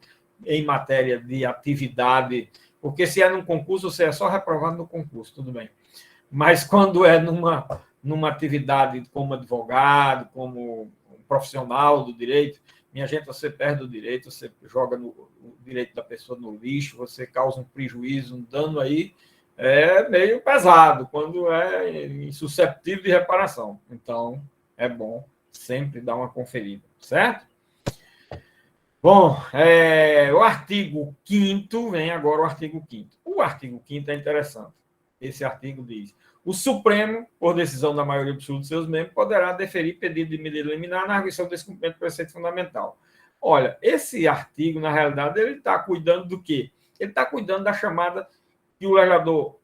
em matéria de atividade, porque se é num concurso, você é só reprovado no concurso, tudo bem. Mas quando é numa atividade como advogado, como profissional do direito, minha gente, você perde o direito, você joga o direito da pessoa no lixo, você causa um prejuízo, um dano aí, meio pesado, quando é insusceptível de reparação. Então, é bom sempre dar uma conferida, certo? Bom, o artigo 5º, vem agora o artigo 5º. O artigo 5º é interessante. Esse artigo diz: o Supremo, por decisão da maioria absoluta de seus membros, poderá deferir pedido de medida liminar na arguição do descumprimento do preceito fundamental. Olha, esse artigo, na realidade, ele está cuidando do quê? Ele está cuidando da chamada que o legislador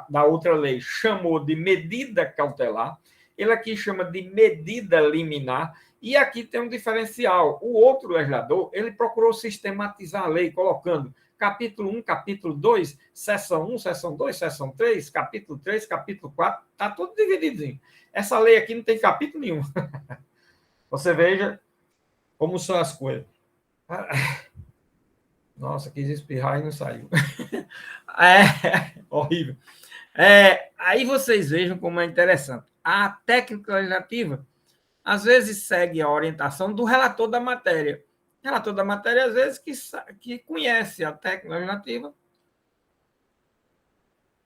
da outra lei chamou de medida cautelar, ele aqui chama de medida liminar, e aqui tem um diferencial. O outro legislador, ele procurou sistematizar a lei, colocando capítulo 1, capítulo 2, seção 1, seção 2, seção 3, capítulo 3, capítulo 4, está tudo divididinho. Essa lei aqui não tem capítulo nenhum. Você veja como são as coisas. Nossa, quis espirrar e não saiu. Horrível. Aí vocês vejam como é interessante. A técnica legislativa, às vezes, segue a orientação do relator da matéria. O relator da matéria, às vezes, que conhece a técnica legislativa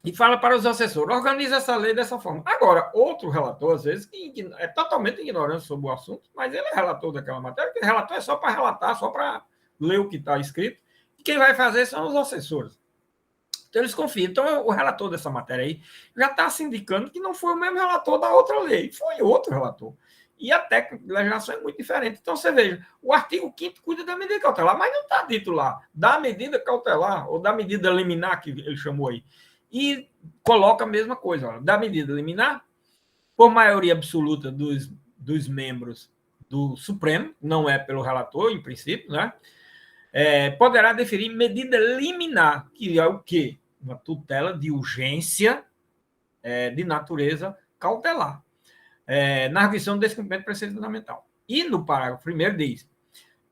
e fala para os assessores, organiza essa lei dessa forma. Agora, outro relator, às vezes, que é totalmente ignorante sobre o assunto, mas ele é relator daquela matéria, porque relator é só para relatar, só para ler o que está escrito, e quem vai fazer são os assessores. Então, eles confiam. Então, o relator dessa matéria aí já está se indicando que não foi o mesmo relator da outra lei, foi outro relator. E a técnica de legislação é muito diferente. Então, você veja, o artigo 5º cuida da medida cautelar, mas não está dito lá da medida cautelar ou da medida liminar, que ele chamou aí. E coloca a mesma coisa, olha, da medida liminar, por maioria absoluta dos membros do Supremo, não é pelo relator, em princípio, né? Poderá deferir medida liminar, que é o quê? Uma tutela de urgência de natureza cautelar, na arguição do descumprimento do preceito fundamental. E no parágrafo 1º diz: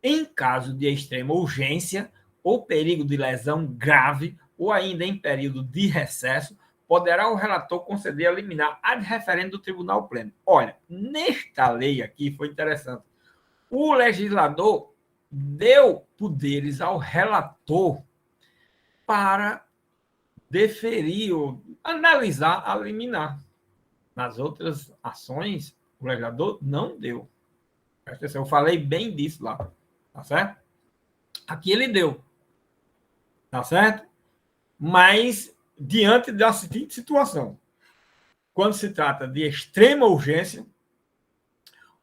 em caso de extrema urgência ou perigo de lesão grave, ou ainda em período de recesso, poderá o relator conceder a liminar ad referendo do Tribunal Pleno. Olha, nesta lei aqui foi interessante. O legislador deu poderes ao relator para deferir ou analisar a liminar. Nas outras ações, o legislador não deu. Presta atenção, eu falei bem disso lá. Tá certo? Aqui ele deu. Tá certo? Mas, diante da seguinte situação, quando se trata de extrema urgência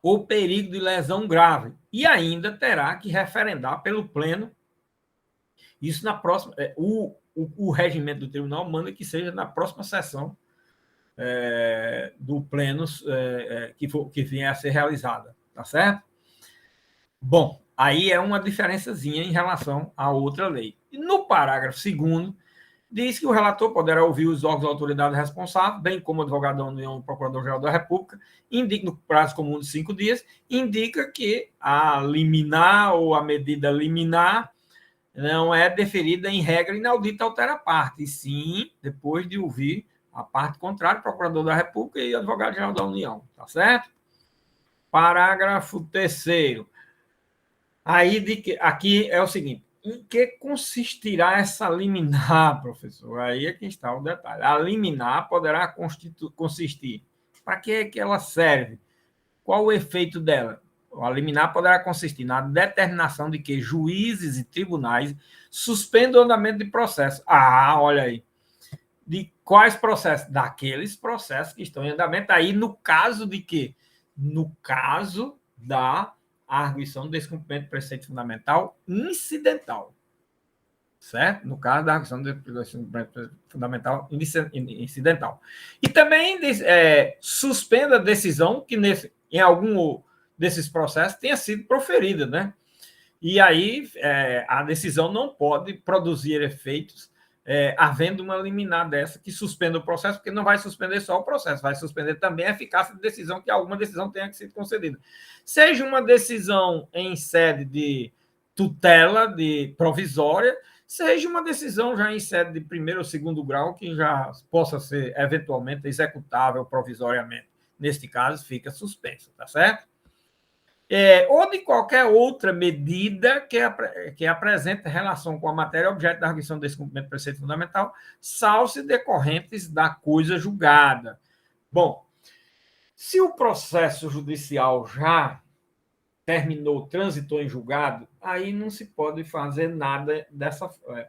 ou perigo de lesão grave, e ainda terá que referendar pelo Pleno, isso na próxima. O regimento do tribunal manda que seja na próxima sessão do Pleno que venha a ser realizada. Tá certo? Bom, aí é uma diferençazinha em relação à outra lei. E no parágrafo 2º, diz que o relator poderá ouvir os órgãos da autoridade responsável, bem como o advogado da União e o Procurador-Geral da República, indica, no prazo comum de 5 dias, indica que a liminar ou a medida liminar não é deferida em regra inaudita altera a parte, e sim depois de ouvir a parte contrária, Procurador da República e Advogado-Geral da União, tá certo? Parágrafo 3º. Aqui é o seguinte: em que consistirá essa liminar, professor? Aí é que está o detalhe. A liminar poderá consistir. Para que é que ela serve? Qual o efeito dela? A liminar poderá consistir na determinação de que juízes e tribunais suspendam o andamento de processo. Ah, olha aí. De quais processos? Daqueles processos que estão em andamento. Aí, no caso de quê? No caso da arguição do descumprimento do preceito fundamental incidental. Certo? No caso da arguição do descumprimento fundamental incidental. E também suspenda a decisão que em algum desses processos tenha sido proferida, né? E aí a decisão não pode produzir efeitos havendo uma liminar dessa que suspenda o processo, porque não vai suspender só o processo, vai suspender também a eficácia de decisão, que alguma decisão tenha que ser concedida. Seja uma decisão em sede de tutela, de provisória, seja uma decisão já em sede de primeiro ou segundo grau, que já possa ser eventualmente executável provisoriamente. Neste caso, fica suspenso, tá certo? Ou de qualquer outra medida que apresente relação com a matéria objeto da arguição do descumprimento do preceito fundamental, salvo decorrentes da coisa julgada. Bom, se o processo judicial já terminou, transitou em julgado, aí não se pode fazer nada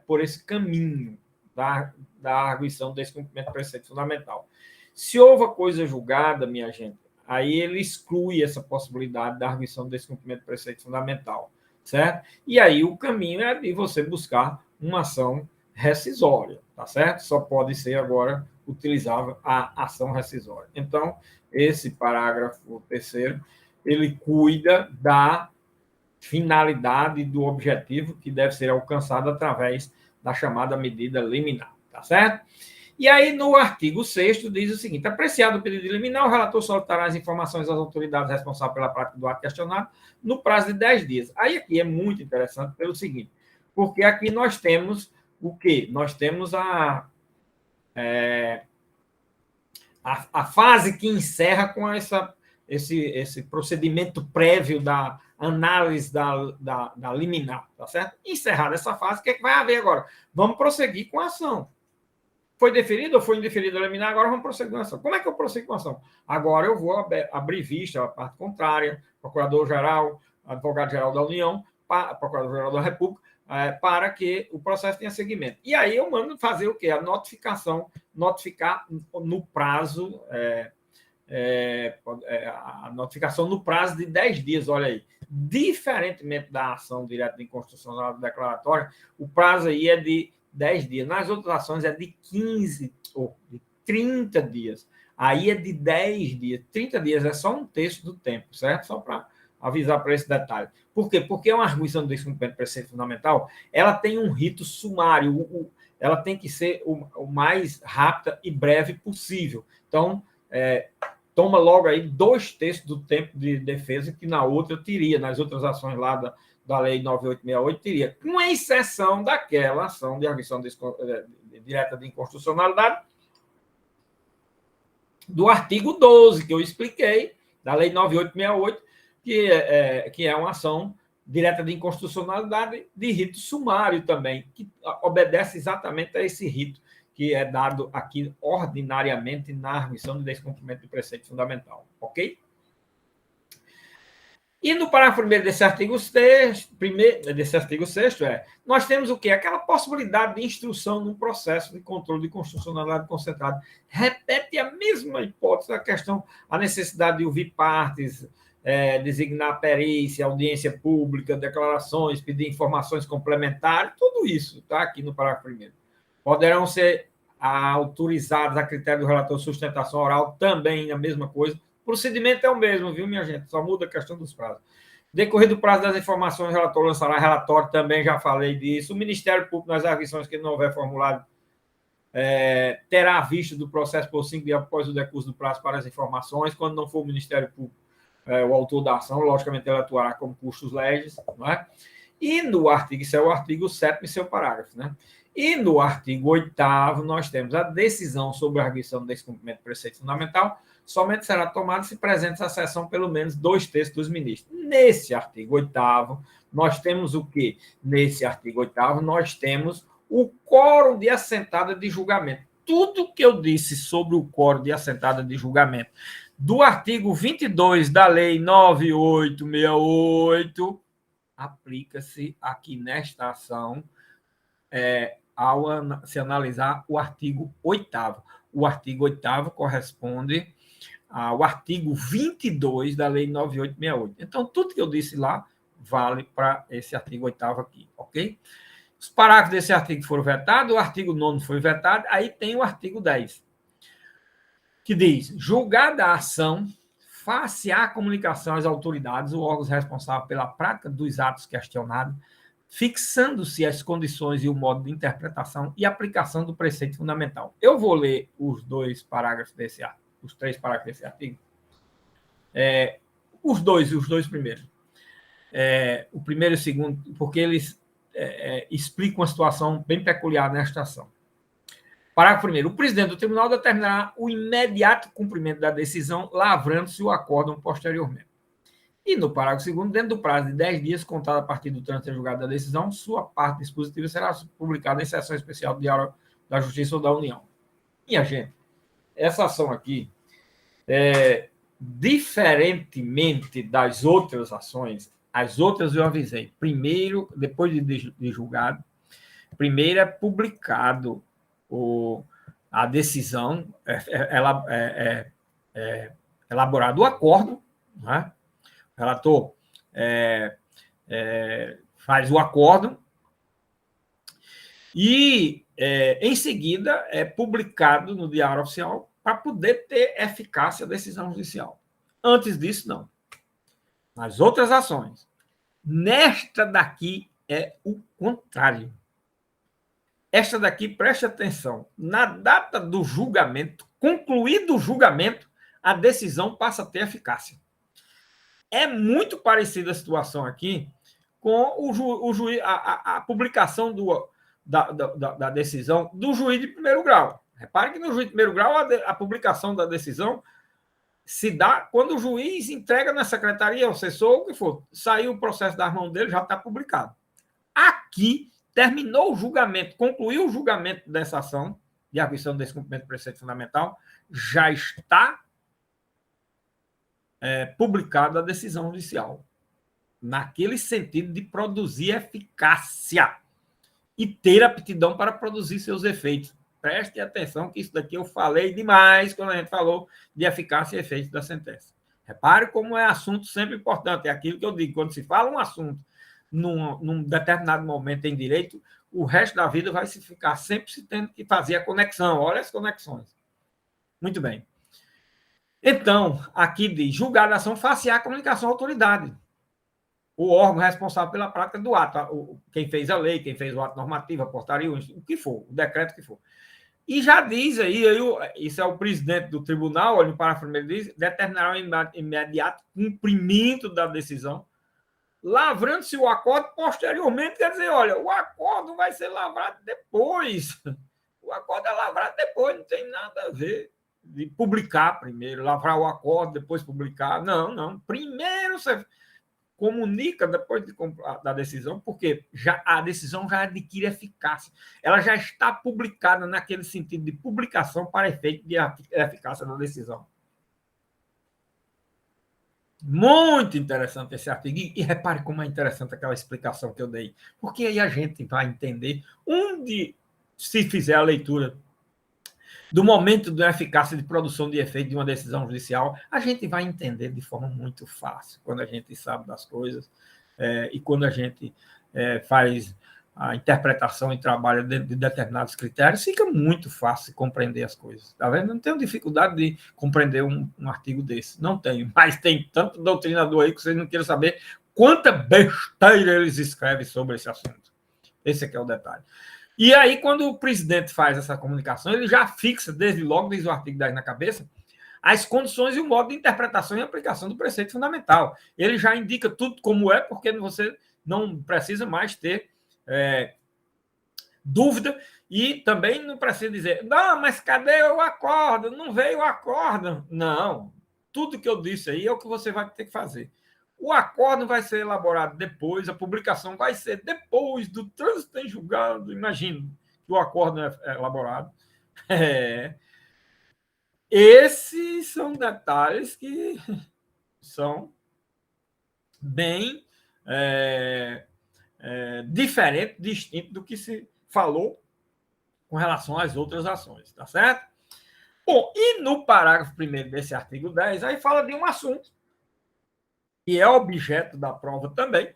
por esse caminho da arguição do descumprimento do preceito fundamental. Se houve a coisa julgada, minha gente, aí ele exclui essa possibilidade da arguição do descumprimento do preceito fundamental, certo? E aí o caminho é de você buscar uma ação rescisória, tá certo? Só pode ser agora utilizável a ação rescisória. Então, esse parágrafo 3º, ele cuida da finalidade, do objetivo que deve ser alcançado através da chamada medida liminar, tá certo? E aí, no artigo 6º, diz o seguinte: apreciado o pedido de liminar, o relator soltará as informações às autoridades responsáveis pela prática do ato questionado no prazo de 10 dias. Aí aqui é muito interessante pelo seguinte, porque aqui nós temos o quê? Nós temos a fase que encerra com esse procedimento prévio da análise da liminar, tá certo? Encerrada essa fase, o que é que vai haver agora? Vamos prosseguir com a ação. Foi deferido ou foi indeferido a liminar, agora vamos prosseguir com a ação. Como é que eu prossigo com a ação? Agora eu vou abrir vista à parte contrária, Procurador-Geral, Advogado-Geral da União, Procurador-Geral da República, para que o processo tenha seguimento. E aí eu mando fazer o quê? A notificar no prazo, a notificação no prazo de 10 dias, olha aí. Diferentemente da ação direta de inconstitucionalidade declaratória, o prazo aí é de 10 dias. Nas outras ações é de 15 ou de 30 dias. Aí é de 10 dias. 30 dias é só um terço do tempo, certo? Só para avisar para esse detalhe. Por quê? Porque uma arguição do descumprimento do preceito fundamental, ela tem um rito sumário, ela tem que ser o mais rápida e breve possível. Então, toma logo aí 2/3 do tempo de defesa que na outra teria, nas outras ações lá da Lei 9868, teria, com exceção daquela ação de arguição direta de inconstitucionalidade do artigo 12, que eu expliquei, da Lei 9868, que é uma ação direta de inconstitucionalidade de rito sumário também, que obedece exatamente a esse rito que é dado aqui ordinariamente na arguição de descumprimento do preceito fundamental, ok? E no parágrafo 1º desse artigo 6º, nós temos o quê? Aquela possibilidade de instrução no processo de controle de constitucionalidade concentrado. Repete a mesma hipótese, a necessidade de ouvir partes, designar perícia, audiência pública, declarações, pedir informações complementares, tudo isso está aqui no parágrafo 1º. Poderão ser autorizados a critério do relator de sustentação oral, também a mesma coisa. O procedimento é o mesmo, viu, minha gente? Só muda a questão dos prazos. Decorrido o prazo das informações, o relator lançará relatório, também já falei disso. O Ministério Público, nas arguições que não houver formulado, terá a vista do processo por 5 dias após o decurso do prazo para as informações. Quando não for o Ministério Público o autor da ação, logicamente ele atuará como custos legis, não é? E no artigo, isso é o artigo 7º e seu parágrafo, né? E no artigo 8º, nós temos a decisão sobre a arguição do descumprimento do preceito fundamental, somente será tomada se presente a sessão pelo menos 2/3 dos ministros. Nesse artigo 8º, nós temos o quê? Nesse artigo 8º, nós temos o quórum de assentada de julgamento. Tudo que eu disse sobre o quórum de assentada de julgamento do artigo 22 da Lei 9868 aplica-se aqui nesta ação ao se analisar o artigo 8º. O artigo 8º corresponde ao artigo 22 da Lei 9868. Então, tudo que eu disse lá vale para esse artigo 8º aqui, ok? Os parágrafos desse artigo foram vetados, o artigo 9º foi vetado, aí tem o artigo 10, que diz: julgada a ação, face à comunicação às autoridades ou órgãos responsáveis pela prática dos atos questionados, fixando-se as condições e o modo de interpretação e aplicação do preceito fundamental. Eu vou ler os 2 parágrafos desse artigo, os 3 parágrafos desse artigo. Os dois primeiros. O primeiro e o segundo, porque eles explicam uma situação bem peculiar nesta ação. Parágrafo 1º. O presidente do tribunal determinará o imediato cumprimento da decisão, lavrando-se o acórdão posteriormente. E no parágrafo 2º, dentro do prazo de 10 dias, contado a partir do trânsito em julgado da decisão, sua parte dispositiva será publicada em sessão especial do Diário da Justiça ou da União. Minha gente, essa ação aqui, diferentemente das outras ações, as outras eu avisei. Primeiro, depois de julgado, primeiro é publicado a decisão, elaborado o acordo, né? O relator faz o acordo e, em seguida, é publicado no Diário Oficial para poder ter eficácia a decisão judicial. Antes disso, não. Nas outras ações. Nesta daqui é o contrário. Esta daqui, preste atenção, na data do julgamento, concluído o julgamento, a decisão passa a ter eficácia. É muito parecida a situação aqui com a publicação da decisão do juiz de primeiro grau. Repare que no juiz de primeiro grau, a publicação da decisão se dá quando o juiz entrega na secretaria, o assessor, o que for. Saiu o processo das mãos dele, já está publicado. Aqui, terminou o julgamento, concluiu o julgamento dessa ação de arguição do descumprimento do preceito fundamental, já está publicada a decisão judicial, naquele sentido de produzir eficácia e ter aptidão para produzir seus efeitos. Preste atenção que isso daqui eu falei demais quando a gente falou de eficácia e efeito da sentença. Repare como é assunto sempre importante, é aquilo que eu digo, quando se fala um assunto num determinado momento em direito, o resto da vida vai se ficar sempre se tendo que fazer a conexão. Olha as conexões. Muito bem. Então, aqui diz, julgada a ação face à comunicação à autoridade. O órgão responsável pela prática do ato, quem fez a lei, quem fez o ato normativo, a portaria, o que for, o decreto que for. E já diz aí, isso é o presidente do tribunal, olha no parágrafo primeiro, diz, determinará o imediato cumprimento da decisão, lavrando-se o acordo posteriormente, quer dizer, olha, o acordo vai ser lavrado depois. O acordo é lavrado depois, não tem nada a ver de publicar primeiro, lavrar o acordo, depois publicar. Não. Primeiro você comunica depois da decisão, porque a decisão já adquire eficácia. Ela já está publicada naquele sentido de publicação para efeito de eficácia da decisão. Muito interessante esse artigo. E repare como é interessante aquela explicação que eu dei. Porque aí a gente vai entender onde, se fizer a leitura do momento da eficácia de produção de efeito de uma decisão judicial, a gente vai entender de forma muito fácil, quando a gente sabe das coisas e quando a gente faz a interpretação e trabalha dentro de determinados critérios, fica muito fácil compreender as coisas. Tá vendo? Não tenho dificuldade de compreender um artigo desse. Não tenho. Mas tem tanto doutrinador aí que vocês não queiram saber quanta besteira eles escrevem sobre esse assunto. Esse aqui é o detalhe. E aí, quando o presidente faz essa comunicação, ele já fixa, desde logo, desde o artigo 10 na cabeça, as condições e o modo de interpretação e aplicação do preceito fundamental. Ele já indica tudo como é, porque você não precisa mais ter dúvida e também não precisa dizer, não, mas cadê o acordo? Não veio o acordo. Não, tudo que eu disse aí é o que você vai ter que fazer. O acordo vai ser elaborado depois, a publicação vai ser depois do trânsito em julgado. Imagino que o acordo é elaborado. Esses são detalhes que são bem diferentes, distintos do que se falou com relação às outras ações, tá certo? Bom, e no parágrafo 1º desse artigo 10, aí fala de um assunto que é objeto da prova também,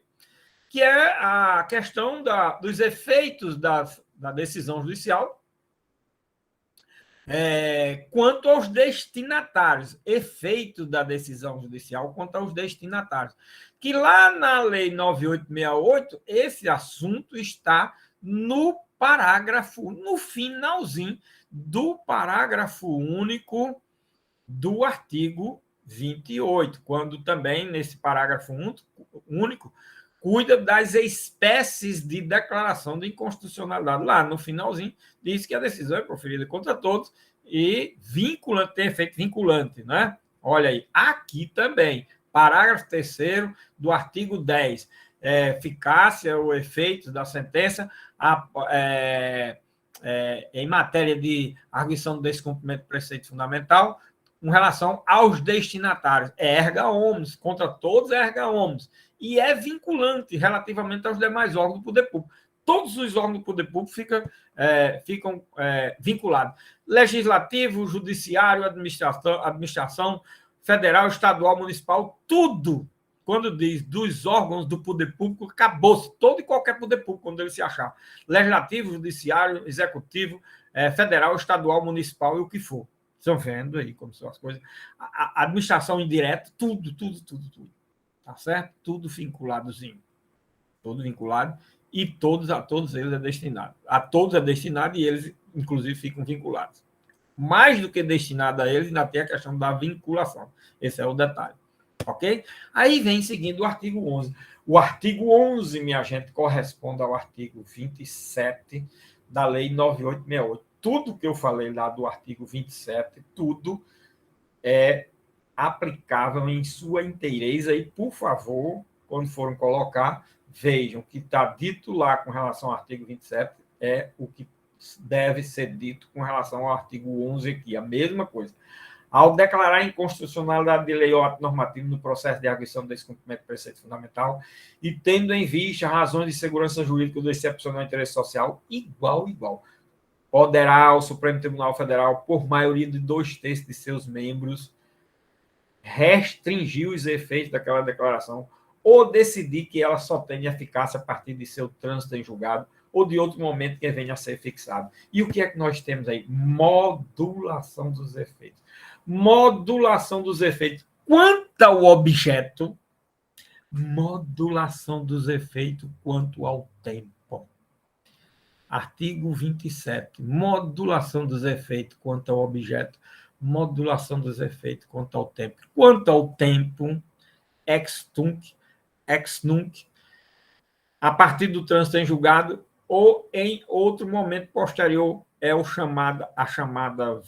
que é a questão dos efeitos da decisão judicial quanto aos destinatários, efeito da decisão judicial quanto aos destinatários. Que lá na Lei 9868, esse assunto está no parágrafo, no finalzinho do parágrafo único do artigo 28, quando também, nesse parágrafo único, cuida das espécies de declaração de inconstitucionalidade. Lá no finalzinho, diz que a decisão é proferida contra todos e vinculante, tem efeito vinculante, né? Olha aí, aqui também, parágrafo 3º do artigo 10, eficácia ou efeitos da sentença em matéria de arguição do descumprimento do preceito fundamental com relação aos destinatários. É erga omnes, contra todos é erga omnes. E é vinculante relativamente aos demais órgãos do poder público. Todos os órgãos do poder público ficam vinculados. Legislativo, judiciário, administração federal, estadual, municipal, tudo. Quando diz dos órgãos do poder público, acabou-se. Todo e qualquer poder público, quando ele se achar. Legislativo, judiciário, executivo, federal, estadual, municipal e o que for. Estão vendo aí como são as coisas. A administração indireta, tudo. Tá certo? Tudo vinculadozinho. Tudo vinculado. E a todos eles é destinado. A todos é destinado e eles, inclusive, ficam vinculados. Mais do que destinado a eles, ainda tem a questão da vinculação. Esse é o detalhe. Ok? Aí vem seguindo o artigo 11. O artigo 11, minha gente, corresponde ao artigo 27 da Lei 9868. Tudo que eu falei lá do artigo 27, tudo é aplicável em sua inteireza. E, por favor, quando forem colocar, vejam que está dito lá com relação ao artigo 27 é o que deve ser dito com relação ao artigo 11 aqui, a mesma coisa. Ao declarar a inconstitucionalidade de lei ou ato normativo no processo de arguição do descumprimento do preceito fundamental e tendo em vista razões de segurança jurídica do excepcional interesse social, igual. Poderá o Supremo Tribunal Federal, por maioria de 2/3 de seus membros, restringir os efeitos daquela declaração ou decidir que ela só tenha eficácia a partir de seu trânsito em julgado ou de outro momento que venha a ser fixado. E o que é que nós temos aí? Modulação dos efeitos. Modulação dos efeitos. Quanto ao objeto, modulação dos efeitos quanto ao tempo. Artigo 27. Modulação dos efeitos quanto ao objeto. Modulação dos efeitos quanto ao tempo. Quanto ao tempo, ex nunc, a partir do trânsito em julgado ou em outro momento posterior, é a chamada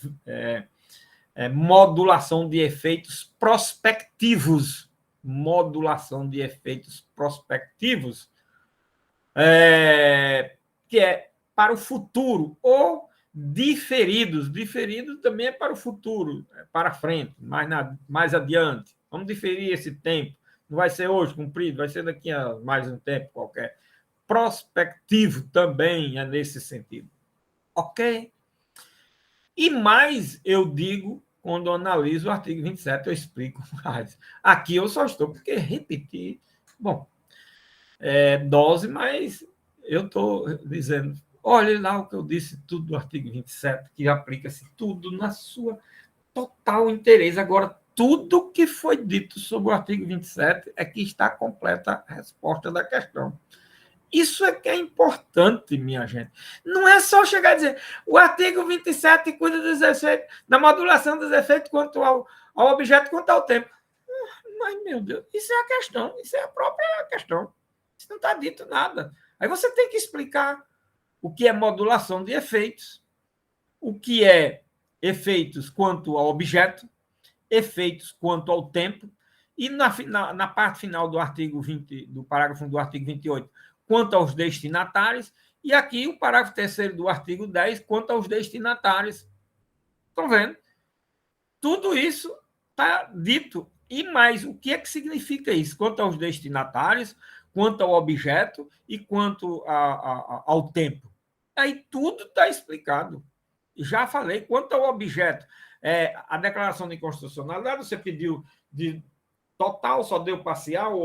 modulação de efeitos prospectivos. Modulação de efeitos prospectivos, que é para o futuro, ou diferidos. Diferido também é para o futuro, para frente, mais adiante. Vamos diferir esse tempo. Não vai ser hoje cumprido, vai ser daqui a mais um tempo qualquer. Prospectivo também é nesse sentido. Ok? E mais eu digo, quando eu analiso o artigo 27, eu explico mais. Aqui eu só estou, porque repetir, bom, dose, mas eu estou dizendo, olhe lá o que eu disse, tudo do artigo 27, que aplica-se tudo na sua total interesse. Agora, tudo que foi dito sobre o artigo 27 é que está completa a resposta da questão. Isso é que é importante, minha gente. Não é só chegar a dizer o artigo 27 cuida dos efeitos, da modulação dos efeitos quanto ao objeto, quanto ao tempo. Mas, meu Deus, isso é a questão, isso é a própria questão. Isso não está dito nada. Aí você tem que explicar o que é modulação de efeitos, o que é efeitos quanto ao objeto, efeitos quanto ao tempo, e na parte final do artigo 20, do parágrafo do artigo 28, quanto aos destinatários, e aqui o parágrafo 3º do artigo 10, quanto aos destinatários. Estão vendo? Tudo isso está dito. E mais, o que é que significa isso? Quanto aos destinatários, quanto ao objeto e quanto ao tempo. Aí tudo está explicado. Já falei, quanto ao objeto, a declaração de inconstitucionalidade, você pediu de total, só deu parcial,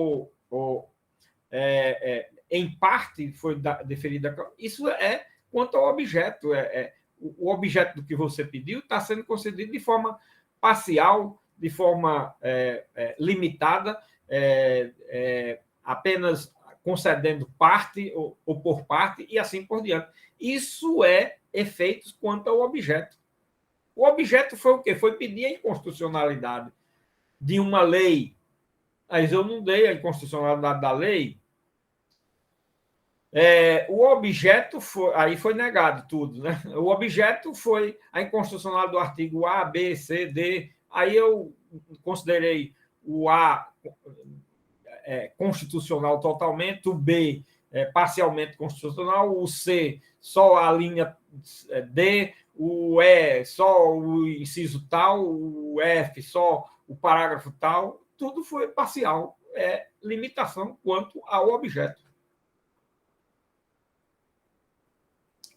ou em parte foi deferida. Isso é quanto ao objeto. O objeto do que você pediu está sendo concedido de forma parcial, de forma limitada, apenas concedendo parte ou por parte, e assim por diante. Isso é efeitos quanto ao objeto. O objeto foi o quê? Foi pedir a inconstitucionalidade de uma lei. Mas eu não dei a inconstitucionalidade da lei. O objeto foi. Aí foi negado tudo, né? O objeto foi a inconstitucionalidade do artigo A, B, C, D. Aí eu considerei o A constitucional totalmente, o B parcialmente constitucional, o C só a linha D, o E só o inciso tal, o F só o parágrafo tal, tudo foi parcial, limitação quanto ao objeto.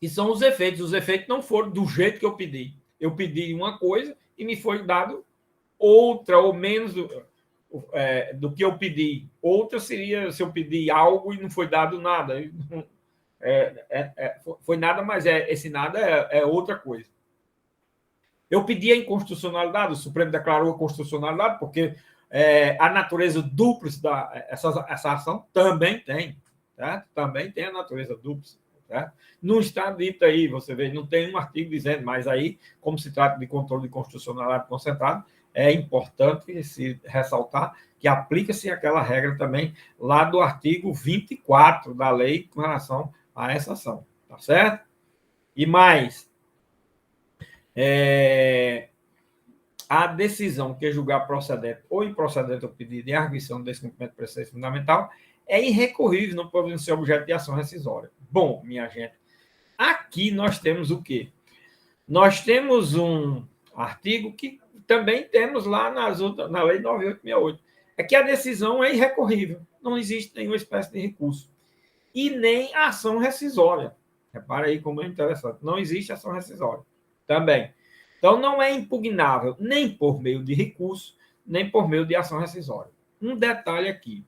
E são os efeitos não foram do jeito que eu pedi. Eu pedi uma coisa e me foi dado outra, ou menos do que eu pedi. Outra seria se eu pedir algo e não foi dado nada. Foi nada, mas esse nada é outra coisa. Eu pedi a inconstitucionalidade, o Supremo declarou a constitucionalidade, porque a natureza dúplice essa ação também tem. Tá? Também tem a natureza dúplice. Tá? Não está dito aí, você vê, não tem um artigo dizendo, mas aí, como se trata de controle de constitucionalidade concentrado, é importante se ressaltar que aplica-se aquela regra também lá do artigo 24 da lei com relação a essa ação, tá certo? E mais, a decisão que julgar procedente ou improcedente o pedido de arguição do descumprimento do preceito fundamental é irrecorrível, não pode ser objeto de ação rescisória. Bom, minha gente, aqui nós temos o quê? Nós temos um artigo que também temos lá na Lei 9868, é que a decisão é irrecorrível, não existe nenhuma espécie de recurso. E nem ação rescisória. Repara aí como é interessante, não existe ação rescisória também. Então, não é impugnável nem por meio de recurso, nem por meio de ação rescisória. Um detalhe aqui.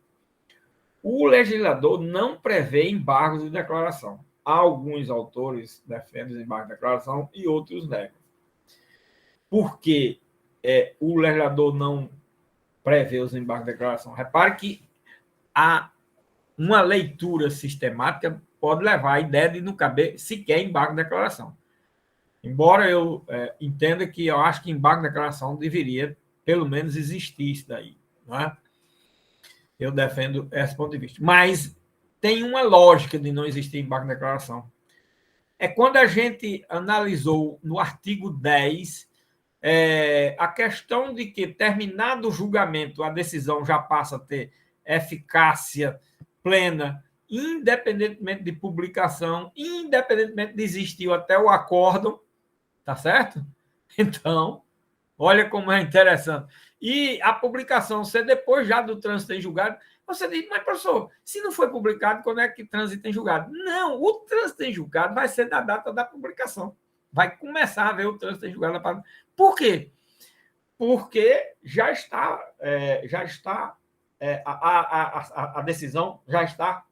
O legislador não prevê embargos de declaração. Alguns autores defendem os embargos de declaração e outros negam. Por que o legislador não prevê os embargos de declaração? Repare que uma leitura sistemática pode levar a ideia de não caber sequer embargo de declaração. Embora eu entenda que eu acho que embargo de declaração deveria, pelo menos, existir isso daí. Não é? Eu defendo esse ponto de vista. Mas tem uma lógica de não existir embargo de declaração. É quando a gente analisou no artigo 10 a questão de que, terminado o julgamento, a decisão já passa a ter eficácia plena, independentemente de publicação, independentemente de existir até o acórdão, tá certo? Então, olha como é interessante. E a publicação ser depois já do trânsito em julgado, você diz, mas professor, se não foi publicado, quando é que trânsito em julgado? Não, o trânsito em julgado vai ser da data da publicação. Vai começar a ver o trânsito em julgado. Por quê? Porque já está a decisão já está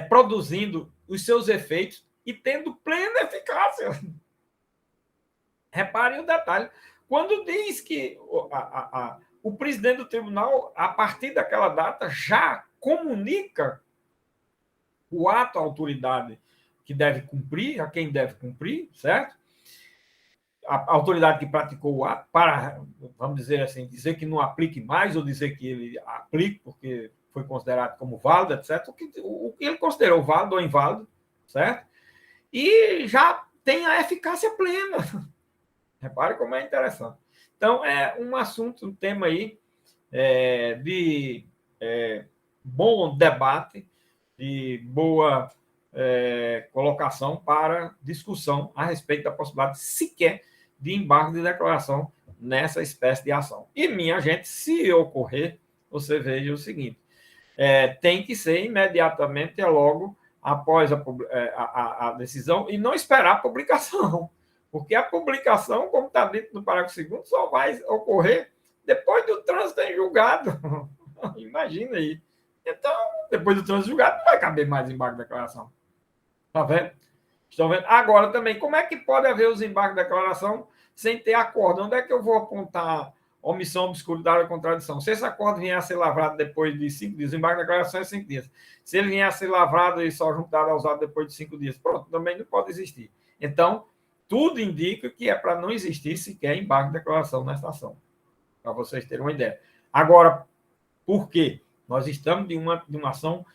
produzindo os seus efeitos e tendo plena eficácia. Reparem o detalhe. Quando diz que o presidente do tribunal, a partir daquela data, já comunica o ato, a autoridade que deve cumprir, a quem deve cumprir, certo? A autoridade que praticou o ato, para, vamos dizer assim, dizer que não aplique mais ou dizer que ele aplique porque foi considerado como válido, etc. O que ele considerou válido ou inválido, certo? E já tem a eficácia plena. Repare como é interessante. Então, é um assunto, um tema aí de bom debate, de boa colocação para discussão a respeito da possibilidade sequer de embargo de declaração nessa espécie de ação. E, minha gente, se ocorrer, você veja o seguinte, tem que ser imediatamente, logo após a decisão, e não esperar a publicação, porque a publicação, como está dito no parágrafo 2º, só vai ocorrer depois do trânsito em julgado. Imagina aí. Então, depois do trânsito em julgado, não vai caber mais embargo de declaração. Está vendo? Estão vendo? Agora também, como é que pode haver os embargos de declaração sem ter acordo? Onde é que eu vou apontar omissão, obscuridade ou contradição? Se esse acordo vier a ser lavrado depois de 5 dias, o embargo de declaração é 5 dias. Se ele vier a ser lavrado e só juntado ao usado depois de 5 dias, pronto, também não pode existir. Então, tudo indica que é para não existir sequer embargo de declaração nesta ação, para vocês terem uma ideia. Agora, por quê? Nós estamos de uma ação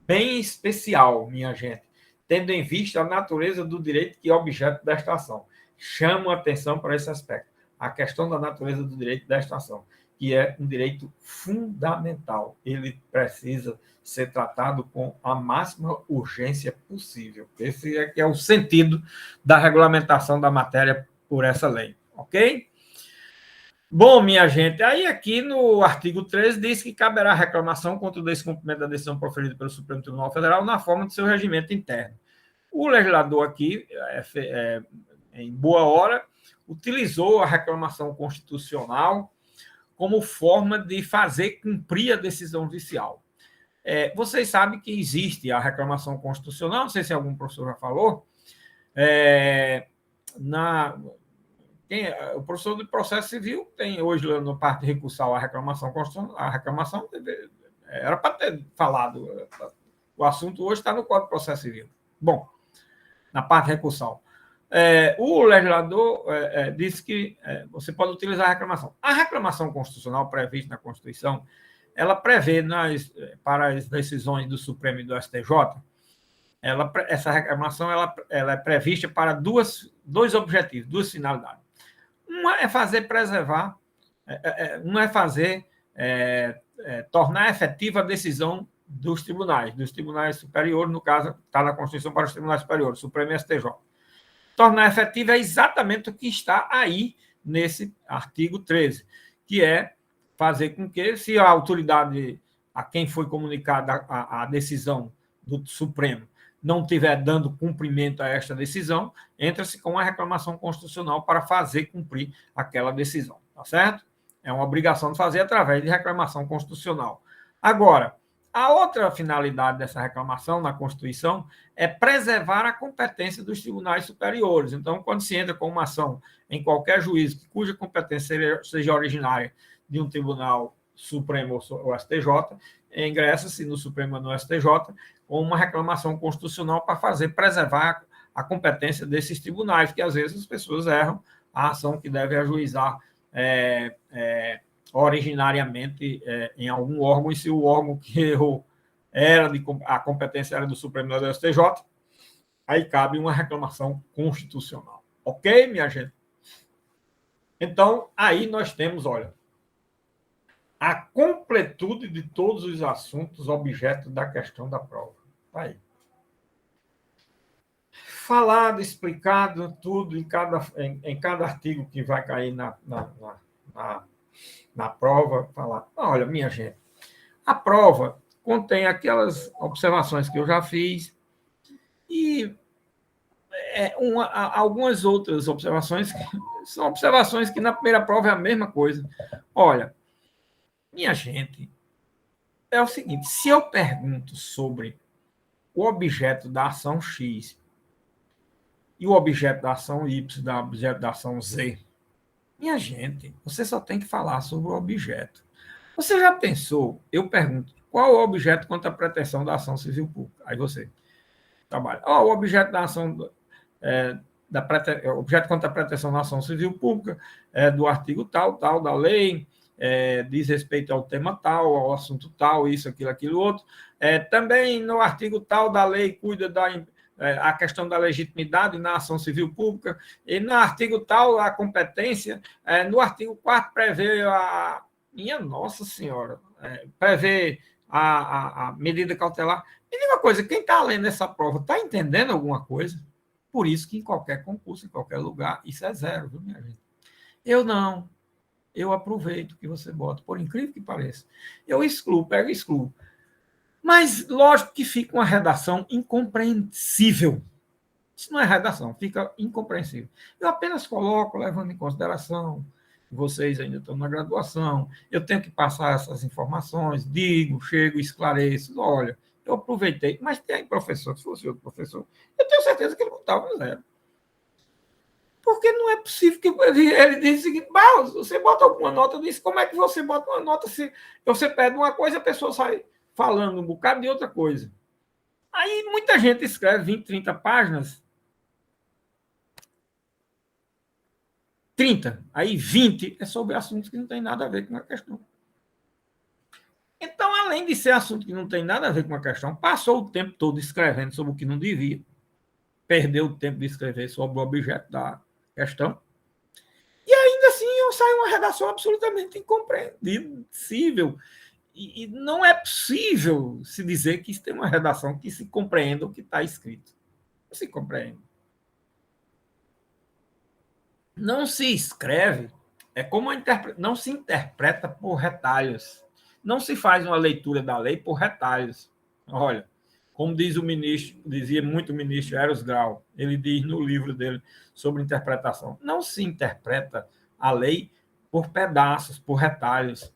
bem especial, minha gente, tendo em vista a natureza do direito que é objeto desta ação. Chamo a atenção para esse aspecto. A questão da natureza do direito desta ação, que é um direito fundamental. Ele precisa ser tratado com a máxima urgência possível. Esse é que é o sentido da regulamentação da matéria por essa lei. Ok? Bom, minha gente, aí aqui no artigo 13 diz que caberá reclamação contra o descumprimento da decisão proferida pelo Supremo Tribunal Federal na forma de seu regimento interno. O legislador aqui, em boa hora, utilizou a reclamação constitucional como forma de fazer cumprir a decisão judicial. Vocês sabem que existe a reclamação constitucional, não sei se algum professor já falou, o professor do processo civil tem hoje no parte recursal a reclamação constitucional, a reclamação era para ter falado, o assunto hoje está no Código de Processo Civil. Bom, na parte recursal. O legislador disse que você pode utilizar a reclamação. A reclamação constitucional prevista na Constituição, ela prevê para as decisões do Supremo e do STJ, essa reclamação ela é prevista para dois objetivos, duas finalidades. Uma é fazer preservar, uma é fazer tornar efetiva a decisão dos tribunais superiores, no caso, está na Constituição para os tribunais superiores, Supremo e STJ. Tornar efetiva é exatamente o que está aí nesse artigo 13, que é fazer com que, se a autoridade a quem foi comunicada a decisão do Supremo não estiver dando cumprimento a esta decisão, entra-se com a reclamação constitucional para fazer cumprir aquela decisão, tá certo? É uma obrigação de fazer através de reclamação constitucional. Agora, a outra finalidade dessa reclamação na Constituição é preservar a competência dos tribunais superiores. Então, quando se entra com uma ação em qualquer juízo cuja competência seja originária de um tribunal Supremo ou STJ, ingressa-se no Supremo ou no STJ com uma reclamação constitucional para preservar a competência desses tribunais, que às vezes as pessoas erram a ação que deve ajuizar originariamente em algum órgão, e se o órgão que errou a competência era do Supremo ou do STJ, aí cabe uma reclamação constitucional. Ok, minha gente? Então, aí nós temos, olha, a completude de todos os assuntos objeto da questão da prova. Tá aí. Falado, explicado, tudo em cada artigo que vai cair na prova, falar. Olha, minha gente, a prova contém aquelas observações que eu já fiz e algumas outras observações que são observações que na primeira prova é a mesma coisa. Olha, minha gente, é o seguinte, se eu pergunto sobre o objeto da ação X e o objeto da ação Y, o objeto da ação Z, minha gente, você só tem que falar sobre o objeto. Você já pensou, eu pergunto, qual é o objeto contra a pretensão da ação civil pública? Aí você, trabalho. O objeto da ação, objeto contra a pretensão na ação civil pública, do artigo tal, da lei, diz respeito ao tema tal, ao assunto tal, isso, aquilo, outro. Também no artigo tal da lei cuida a questão da legitimidade na ação civil pública, e no artigo tal a competência, no artigo 4º prevê minha Nossa Senhora, prevê a medida cautelar. Me diga uma coisa, quem está lendo essa prova está entendendo alguma coisa? Por isso que em qualquer concurso, em qualquer lugar, isso é zero, viu, minha gente? Eu não. Eu aproveito o que você bota, por incrível que pareça. Eu pego e excluo. Mas, lógico que fica uma redação incompreensível. Isso não é redação, fica incompreensível. Eu apenas coloco, levando em consideração que vocês ainda estão na graduação, eu tenho que passar essas informações, chego, esclareço, olha, eu aproveitei, mas tem professor, se fosse outro professor, eu tenho certeza que ele botava no zero. Porque não é possível que ele diz o seguinte, você bota alguma nota disso, como é que você bota uma nota se você pede uma coisa e a pessoa sai falando um bocado de outra coisa? Aí muita gente escreve 20, 30 páginas, 30, aí 20 é sobre assuntos que não tem nada a ver com a questão. Então, além de ser assunto que não tem nada a ver com a questão, passou o tempo todo escrevendo sobre o que não devia, perdeu o tempo de escrever sobre o objeto da questão, e ainda assim eu saio uma redação absolutamente incompreensível. E não é possível se dizer que isso tem uma redação que se compreenda o que está escrito. Não se compreende. Não se escreve, não se interpreta por retalhos. Não se faz uma leitura da lei por retalhos. Olha, como dizia muito o ministro Eros Grau, ele diz no livro dele sobre interpretação, não se interpreta a lei por pedaços, por retalhos.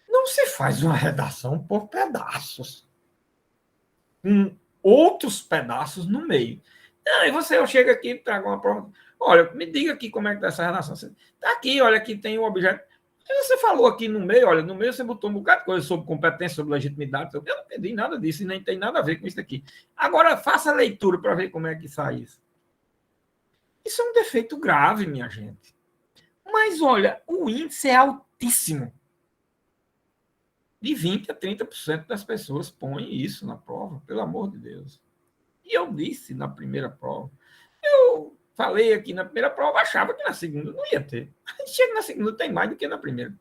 Não se faz uma redação por pedaços, com outros pedaços no meio. Aí eu chego aqui e trago uma prova. Olha, me diga aqui como é que está essa redação. Está aqui, olha, aqui tem o objeto. E você falou aqui no meio, olha, no meio você botou um bocado de coisa sobre competência, sobre legitimidade. Eu não pedi nada disso e nem tem nada a ver com isso aqui. Agora, faça a leitura para ver como é que sai isso. Isso é um defeito grave, minha gente. Mas, olha, o índice é altíssimo. De 20% a 30% das pessoas põem isso na prova, pelo amor de Deus. E eu disse na primeira prova. Eu falei aqui na primeira prova, achava que na segunda não ia ter. Aí chega na segunda, tem mais do que na primeira.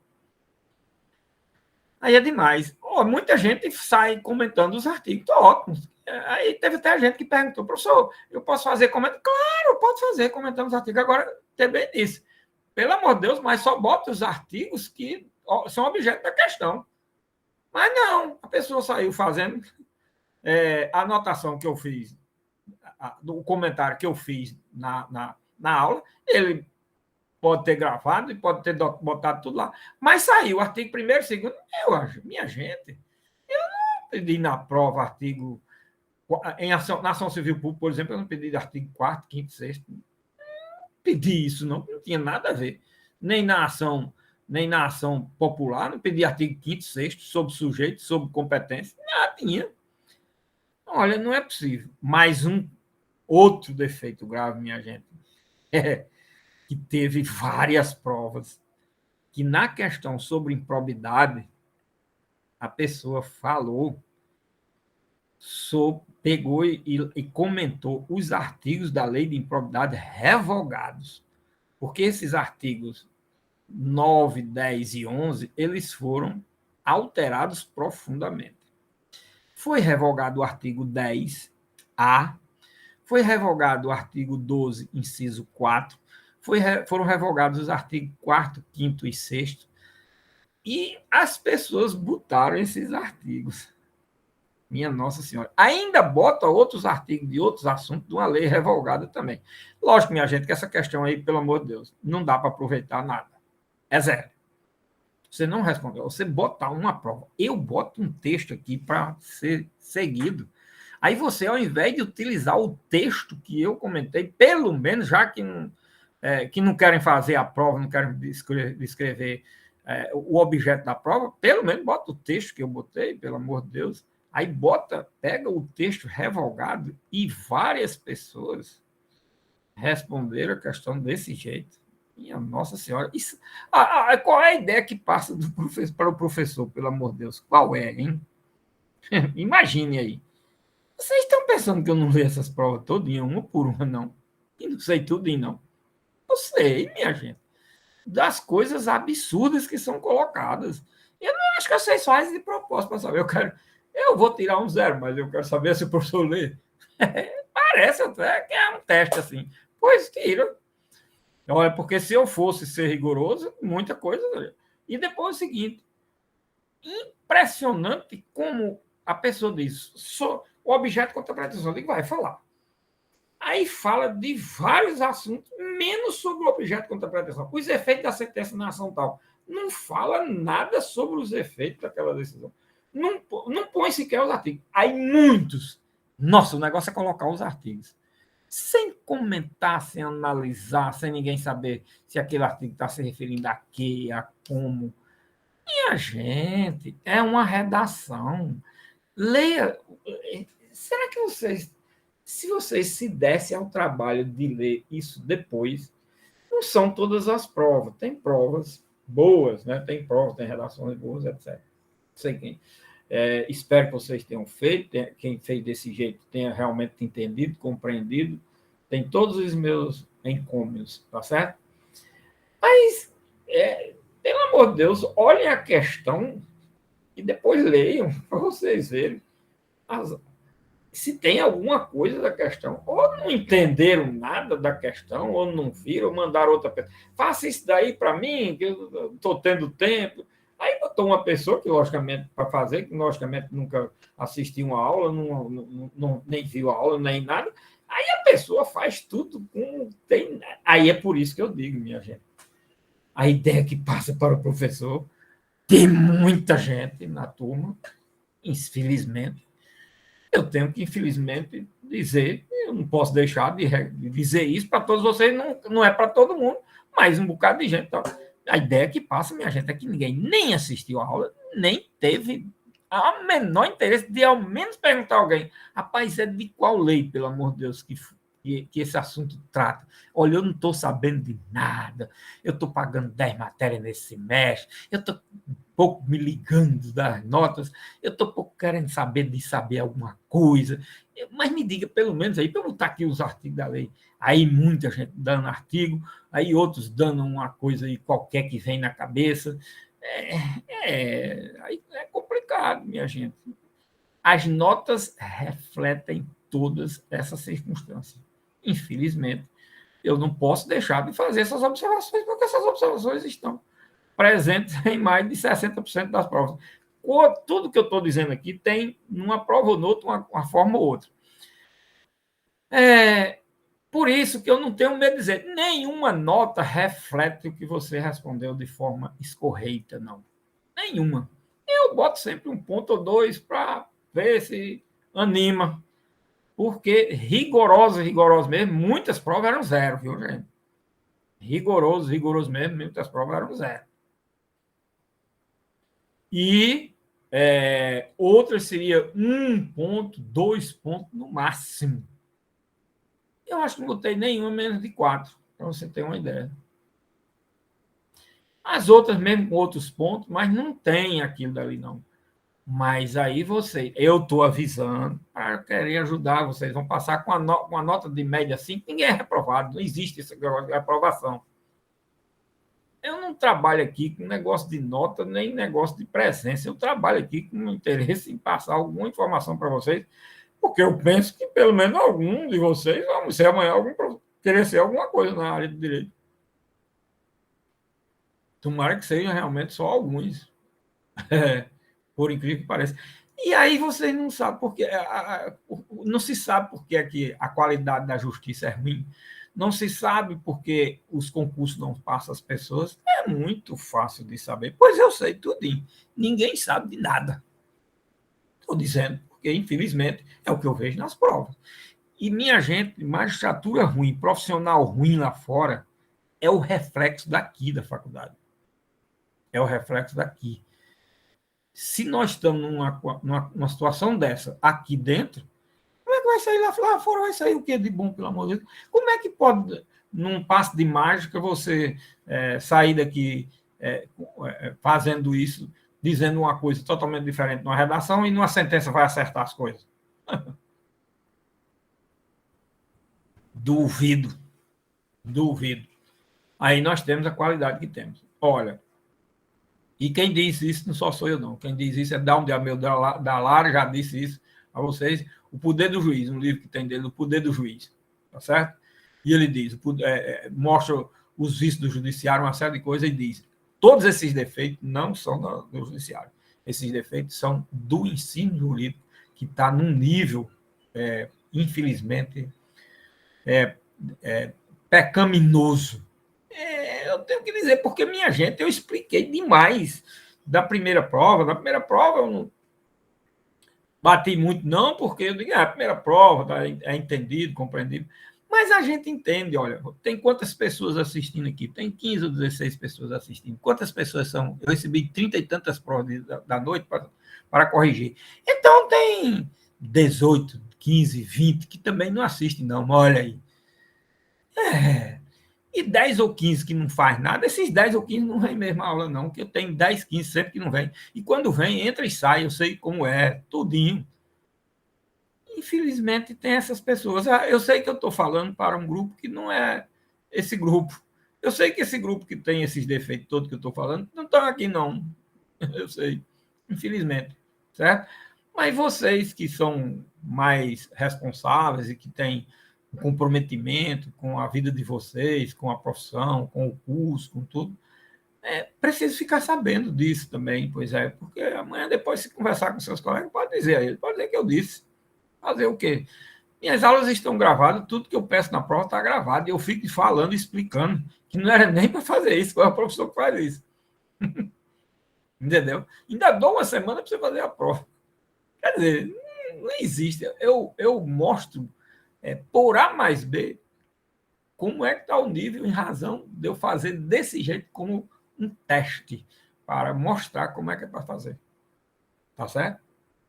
Aí é demais. Muita gente sai comentando os artigos, tô ótimo. Aí teve até gente que perguntou, professor, eu posso fazer comentário? Claro, pode fazer comentando os artigos. Agora, também disse, pelo amor de Deus, mas só bota os artigos que são objeto da questão. Mas não, a pessoa saiu fazendo a anotação que eu fiz, o comentário que eu fiz na aula, ele pode ter gravado e pode ter botado tudo lá, mas saiu o artigo 1º, 2º, eu acho, minha gente, eu não pedi na prova artigo, na ação civil pública, por exemplo, eu não pedi artigo 4º, 5º, 6º, não pedi isso, não tinha nada a ver, nem na ação popular, não pedi artigo 5º, 6º, sobre sujeito, sobre competência, nada tinha. Olha, não é possível. Mais um outro defeito grave, minha gente, que teve várias provas, que na questão sobre improbidade, a pessoa falou, pegou e comentou os artigos da lei de improbidade revogados, porque esses artigos 9, 10 e 11, eles foram alterados profundamente. Foi revogado o artigo 10A, foi revogado o artigo 12, inciso 4, foram revogados os artigos 4º, 5º e 6º, e as pessoas botaram esses artigos. Minha Nossa Senhora. Ainda bota outros artigos de outros assuntos de uma lei revogada também. Lógico, minha gente, que essa questão aí, pelo amor de Deus, não dá para aproveitar nada. É zero. Você não respondeu. Você botar uma prova. Eu boto um texto aqui para ser seguido. Aí você, ao invés de utilizar o texto que eu comentei, pelo menos, já que não querem fazer a prova, não querem descrever o objeto da prova, pelo menos bota o texto que eu botei, pelo amor de Deus. Aí pega o texto revogado e várias pessoas responderam a questão desse jeito. Minha Nossa Senhora. Qual é a ideia que passa do professor para o professor, pelo amor de Deus? Qual é, hein? Imagine aí. Vocês estão pensando que eu não leio essas provas todinha, uma por uma, não? E não sei tudo, não. Eu sei, minha gente, das coisas absurdas que são colocadas. Eu não acho que vocês fazem de propósito para saber. Eu vou tirar um zero, mas eu quero saber se o professor lê. Parece até que é um teste assim. Pois tira. Olha, porque se eu fosse ser rigoroso, muita coisa. E depois é o seguinte: impressionante como a pessoa diz, o objeto contra a pretensão, ele vai falar. Aí fala de vários assuntos, menos sobre o objeto contra a pretensão. Os efeitos da sentença na ação tal. Não fala nada sobre os efeitos daquela decisão. Não põe sequer os artigos. Aí muitos. Nossa, o negócio é colocar os artigos. Sem comentar, sem analisar, sem ninguém saber se aquele artigo está se referindo a quê, a como. Minha gente, é uma redação. Leia. Será que se vocês se dessem ao trabalho de ler isso depois, não são todas as provas. Tem provas boas, né? Tem provas, tem redações boas, etc. Não sei quem. Espero que vocês tenham feito. Quem fez desse jeito tenha realmente entendido, compreendido. Tem todos os meus encômios, tá certo? Mas, pelo amor de Deus, olhem a questão e depois leiam para vocês verem se tem alguma coisa da questão. Ou não entenderam nada da questão, ou não viram, ou mandaram outra pessoa. Faça isso daí para mim, que eu estou tendo tempo. Aí botou uma pessoa que, logicamente, para fazer, que, logicamente, nunca assistiu uma aula, nem viu a aula, nem nada. Aí a pessoa faz tudo como tem. Aí é por isso que eu digo, minha gente. A ideia que passa para o professor, tem muita gente na turma, infelizmente. Eu tenho que, infelizmente, dizer, eu não posso deixar de dizer isso para todos vocês, não é para todo mundo, mas um bocado de gente. Então, a ideia que passa, minha gente, é que ninguém nem assistiu a aula, nem teve o menor interesse de ao menos perguntar a alguém: rapaz, é de qual lei, pelo amor de Deus, que esse assunto trata? Olha, eu não estou sabendo de nada, eu estou pagando 10 matérias nesse semestre, eu estou pouco me ligando das notas, eu estou pouco querendo saber alguma coisa, mas me diga pelo menos aí, para eu botar aqui os artigos da lei. Aí muita gente dando artigo, aí outros dando uma coisa aí qualquer que vem na cabeça. Aí é complicado, minha gente. As notas refletem todas essas circunstâncias. Infelizmente, eu não posso deixar de fazer essas observações, porque essas observações estão presentes em mais de 60% das provas. Tudo que eu estou dizendo aqui tem, numa prova ou noutra, uma forma ou outra. Por isso que eu não tenho medo de dizer, nenhuma nota reflete o que você respondeu de forma escorreita, não. Nenhuma. Eu boto sempre um ponto ou dois para ver se anima. Porque rigoroso mesmo, muitas provas eram zero, viu, gente? Rigoroso mesmo, muitas provas eram zero. E outras seria 1 ponto, 2 pontos no máximo. Eu acho que não botei nenhuma menos de 4, para você ter uma ideia. As outras mesmo com outros pontos, mas não tem aquilo dali, não. Mas aí eu estou avisando para querer ajudar, vocês vão passar com uma nota de média 5, ninguém é reprovado, não existe essa reprovação. Eu não trabalho aqui com negócio de nota, nem negócio de presença, eu trabalho aqui com interesse em passar alguma informação para vocês, porque eu penso que pelo menos algum de vocês vão ser amanhã querer ser alguma coisa na área de direito. Tomara que sejam realmente só alguns. Por incrível que pareça. E aí vocês não sabem porque não se sabe porque aqui a qualidade da justiça é ruim, não se sabe porque os concursos não passam as pessoas. É muito fácil de saber, pois eu sei tudinho. Ninguém sabe de nada. Estou dizendo, porque infelizmente é o que eu vejo nas provas. E minha gente, magistratura ruim, profissional ruim lá fora, é o reflexo daqui da faculdade. É o reflexo daqui. Se nós estamos numa situação dessa aqui dentro, como é que vai sair lá fora? Vai sair o que de bom, pelo amor de Deus? Como é que pode, num passe de mágica, você sair daqui fazendo isso, dizendo uma coisa totalmente diferente numa redação e numa sentença vai acertar as coisas? Duvido. Duvido. Aí nós temos a qualidade que temos. Olha, e quem diz isso não só sou eu, não. Quem diz isso é Down de Amel da Lara, já disse isso a vocês. O Poder do Juiz, um livro que tem dele, O Poder do Juiz. Tá certo? E ele diz, mostra os vícios do judiciário, uma série de coisas, e diz: todos esses defeitos não são do judiciário. Esses defeitos são do ensino jurídico, que está num nível, infelizmente, pecaminoso. Eu tenho que dizer, porque, minha gente, eu expliquei demais da primeira prova. Da primeira prova eu não bati muito, não, porque eu digo, a primeira prova é entendido, compreendido. Mas a gente entende, olha, tem quantas pessoas assistindo aqui? Tem 15 ou 16 pessoas assistindo. Quantas pessoas são? Eu recebi 30 e tantas provas da noite para corrigir. Então tem 18, 15, 20 que também não assistem, não. Olha aí. E 10 ou 15 que não faz nada, esses 10 ou 15 não vem mesmo a aula, não, que eu tenho 10, 15 sempre que não vem. E quando vem, entra e sai, eu sei como é, tudinho. Infelizmente, tem essas pessoas. Eu sei que eu estou falando para um grupo que não é esse grupo. Eu sei que esse grupo que tem esses defeitos todos que eu estou falando não estão aqui, não. Eu sei, infelizmente, certo? Mas vocês que são mais responsáveis e que têm um comprometimento com a vida de vocês, com a profissão, com o curso, com tudo, preciso ficar sabendo disso também, pois é, porque amanhã, depois, se conversar com seus colegas, pode dizer a ele, pode dizer que eu disse. Fazer o quê? Minhas aulas estão gravadas, tudo que eu peço na prova está gravado, e eu fico falando, explicando, que não era nem para fazer isso, qual é o professor que faz isso. Entendeu? Ainda dou uma semana para você fazer a prova. Quer dizer, não existe. Eu mostro, por A mais B, como é que está o nível em razão de eu fazer desse jeito como um teste, para mostrar como é que é para fazer. Tá certo?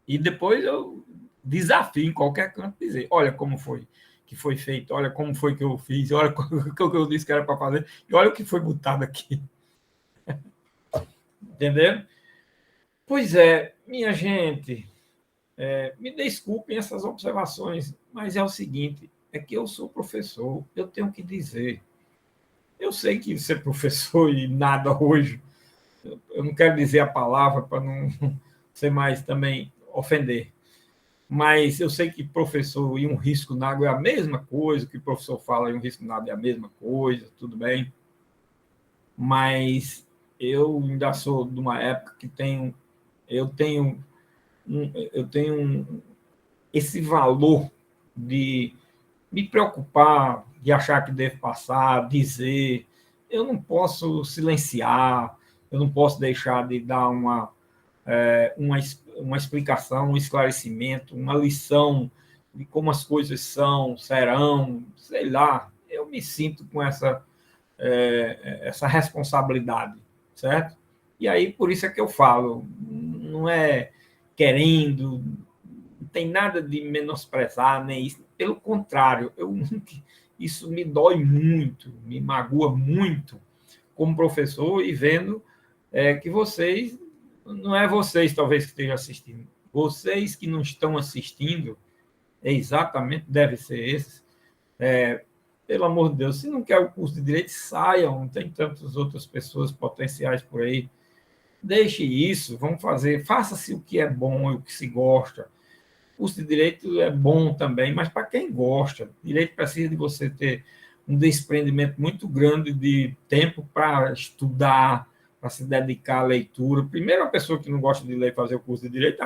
E depois eu desafio em qualquer canto dizer, olha como foi que foi feito, olha como foi que eu fiz, olha o que eu disse que era para fazer, e olha o que foi botado aqui. Entendeu? Pois é, minha gente, me desculpem essas observações, mas é o seguinte, é que eu sou professor, eu tenho que dizer. Eu sei que ser professor e nada hoje, eu não quero dizer a palavra para não ser mais também ofender, mas eu sei que professor e um risco na água é a mesma coisa, que o professor fala e um risco na água é a mesma coisa, tudo bem, mas eu ainda sou de uma época que eu tenho esse valor de me preocupar, de achar que devo passar, dizer, eu não posso silenciar, eu não posso deixar de dar uma explicação, um esclarecimento, uma lição de como as coisas serão, sei lá. Eu me sinto com essa responsabilidade, certo? E aí, por isso é que eu falo, não é querendo, não tem nada de menosprezar, nem isso. Pelo contrário, isso me dói muito, me magoa muito como professor e vendo que vocês, não é vocês talvez que estejam assistindo, vocês que não estão assistindo, exatamente, deve ser esses, pelo amor de Deus, se não quer o curso de Direito, saiam, tem tantas outras pessoas potenciais por aí, deixe isso, vamos fazer, faça-se o que é bom e o que se gosta. O curso de Direito é bom também, mas para quem gosta, Direito precisa de você ter um desprendimento muito grande de tempo para estudar, para se dedicar à leitura. Primeiro, a pessoa que não gosta de ler fazer o curso de Direito,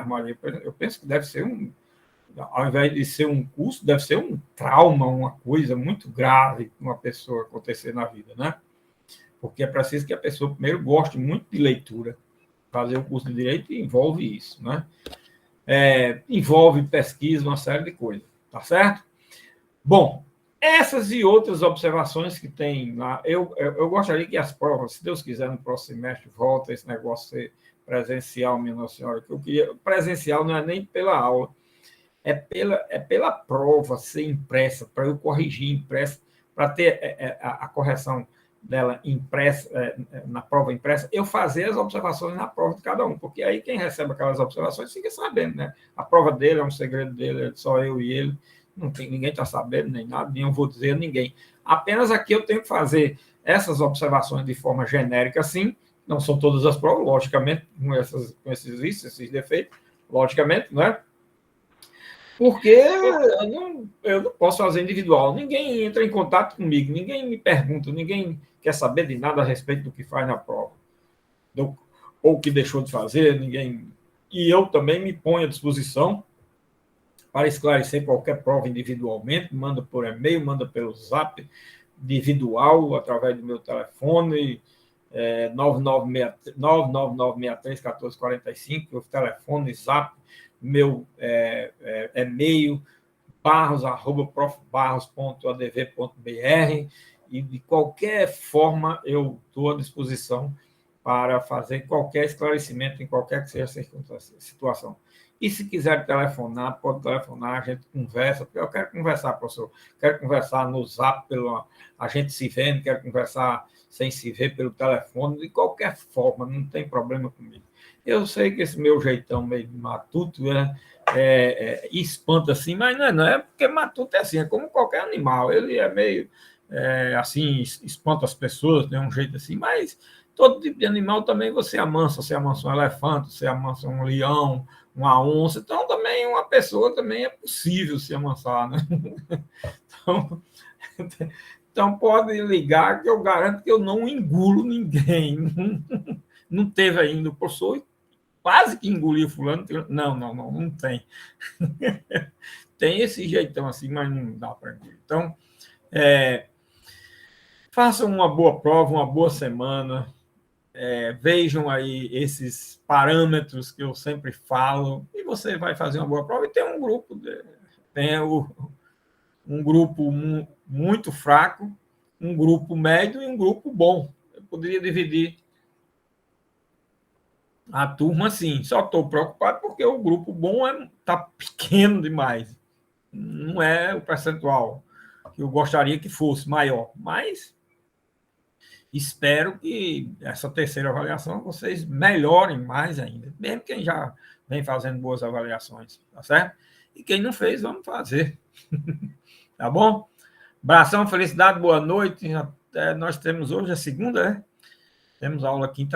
eu penso que deve ser ao invés de ser um curso, deve ser um trauma, uma coisa muito grave uma pessoa acontecer na vida, né? Porque é preciso que a pessoa primeiro goste muito de leitura. Fazer o curso de Direito envolve isso, né? Envolve pesquisa, uma série de coisas, tá certo? Bom, essas e outras observações que tem lá, eu gostaria que as provas, se Deus quiser, no próximo semestre, volta esse negócio ser presencial, minha Nossa Senhora, que eu queria. Presencial não é nem pela aula, é pela prova ser impressa, para eu corrigir impressa, para ter a correção dela impressa, na prova impressa, eu fazer as observações na prova de cada um, porque aí quem recebe aquelas observações fica sabendo, né? A prova dele é um segredo dele, é só eu e ele, não tem, ninguém está sabendo, nem nada, nem eu vou dizer a ninguém. Apenas aqui eu tenho que fazer essas observações de forma genérica, sim, não são todas as provas, logicamente, com esses vícios, esses defeitos, logicamente, não é? Porque eu não posso fazer individual. Ninguém entra em contato comigo, ninguém me pergunta, ninguém quer saber de nada a respeito do que faz na prova, ou o que deixou de fazer, ninguém. E eu também me ponho à disposição para esclarecer qualquer prova individualmente, manda por e-mail, manda pelo zap individual, através do meu telefone, 999631445, meu telefone, zap, meu e-mail, barros@profbarros.adv.br, e de qualquer forma eu estou à disposição para fazer qualquer esclarecimento em qualquer que seja a situação. E se quiser telefonar, pode telefonar, a gente conversa, porque eu quero conversar, professor, quero conversar no zap, a gente se vendo, quero conversar sem se ver pelo telefone, de qualquer forma, não tem problema comigo. Eu sei que esse meu jeitão meio matuto espanta assim, mas não é porque matuto é assim, é como qualquer animal, ele é meio assim, espanta as pessoas, tem um jeito assim, mas todo tipo de animal também você amansa um elefante, você amansa um leão, uma onça, então também uma pessoa também é possível se amansar, né? Então pode ligar que eu garanto que eu não engulo ninguém. Não teve ainda o professor, quase que engoliu fulano. Não tem. Tem esse jeitão assim, mas não dá para engolir. Então, façam uma boa prova, uma boa semana. Vejam aí esses parâmetros que eu sempre falo, e você vai fazer uma boa prova. E tem um grupo, um grupo muito fraco, um grupo médio e um grupo bom. Eu poderia dividir a turma assim, só estou preocupado porque o grupo bom está pequeno demais. Não é o percentual que eu gostaria que fosse maior, mas espero que essa terceira avaliação vocês melhorem mais ainda, mesmo quem já vem fazendo boas avaliações, tá certo? E quem não fez, vamos fazer. Tá bom? Abração, felicidade, boa noite. Nós temos hoje a segunda, né? Temos aula quinta.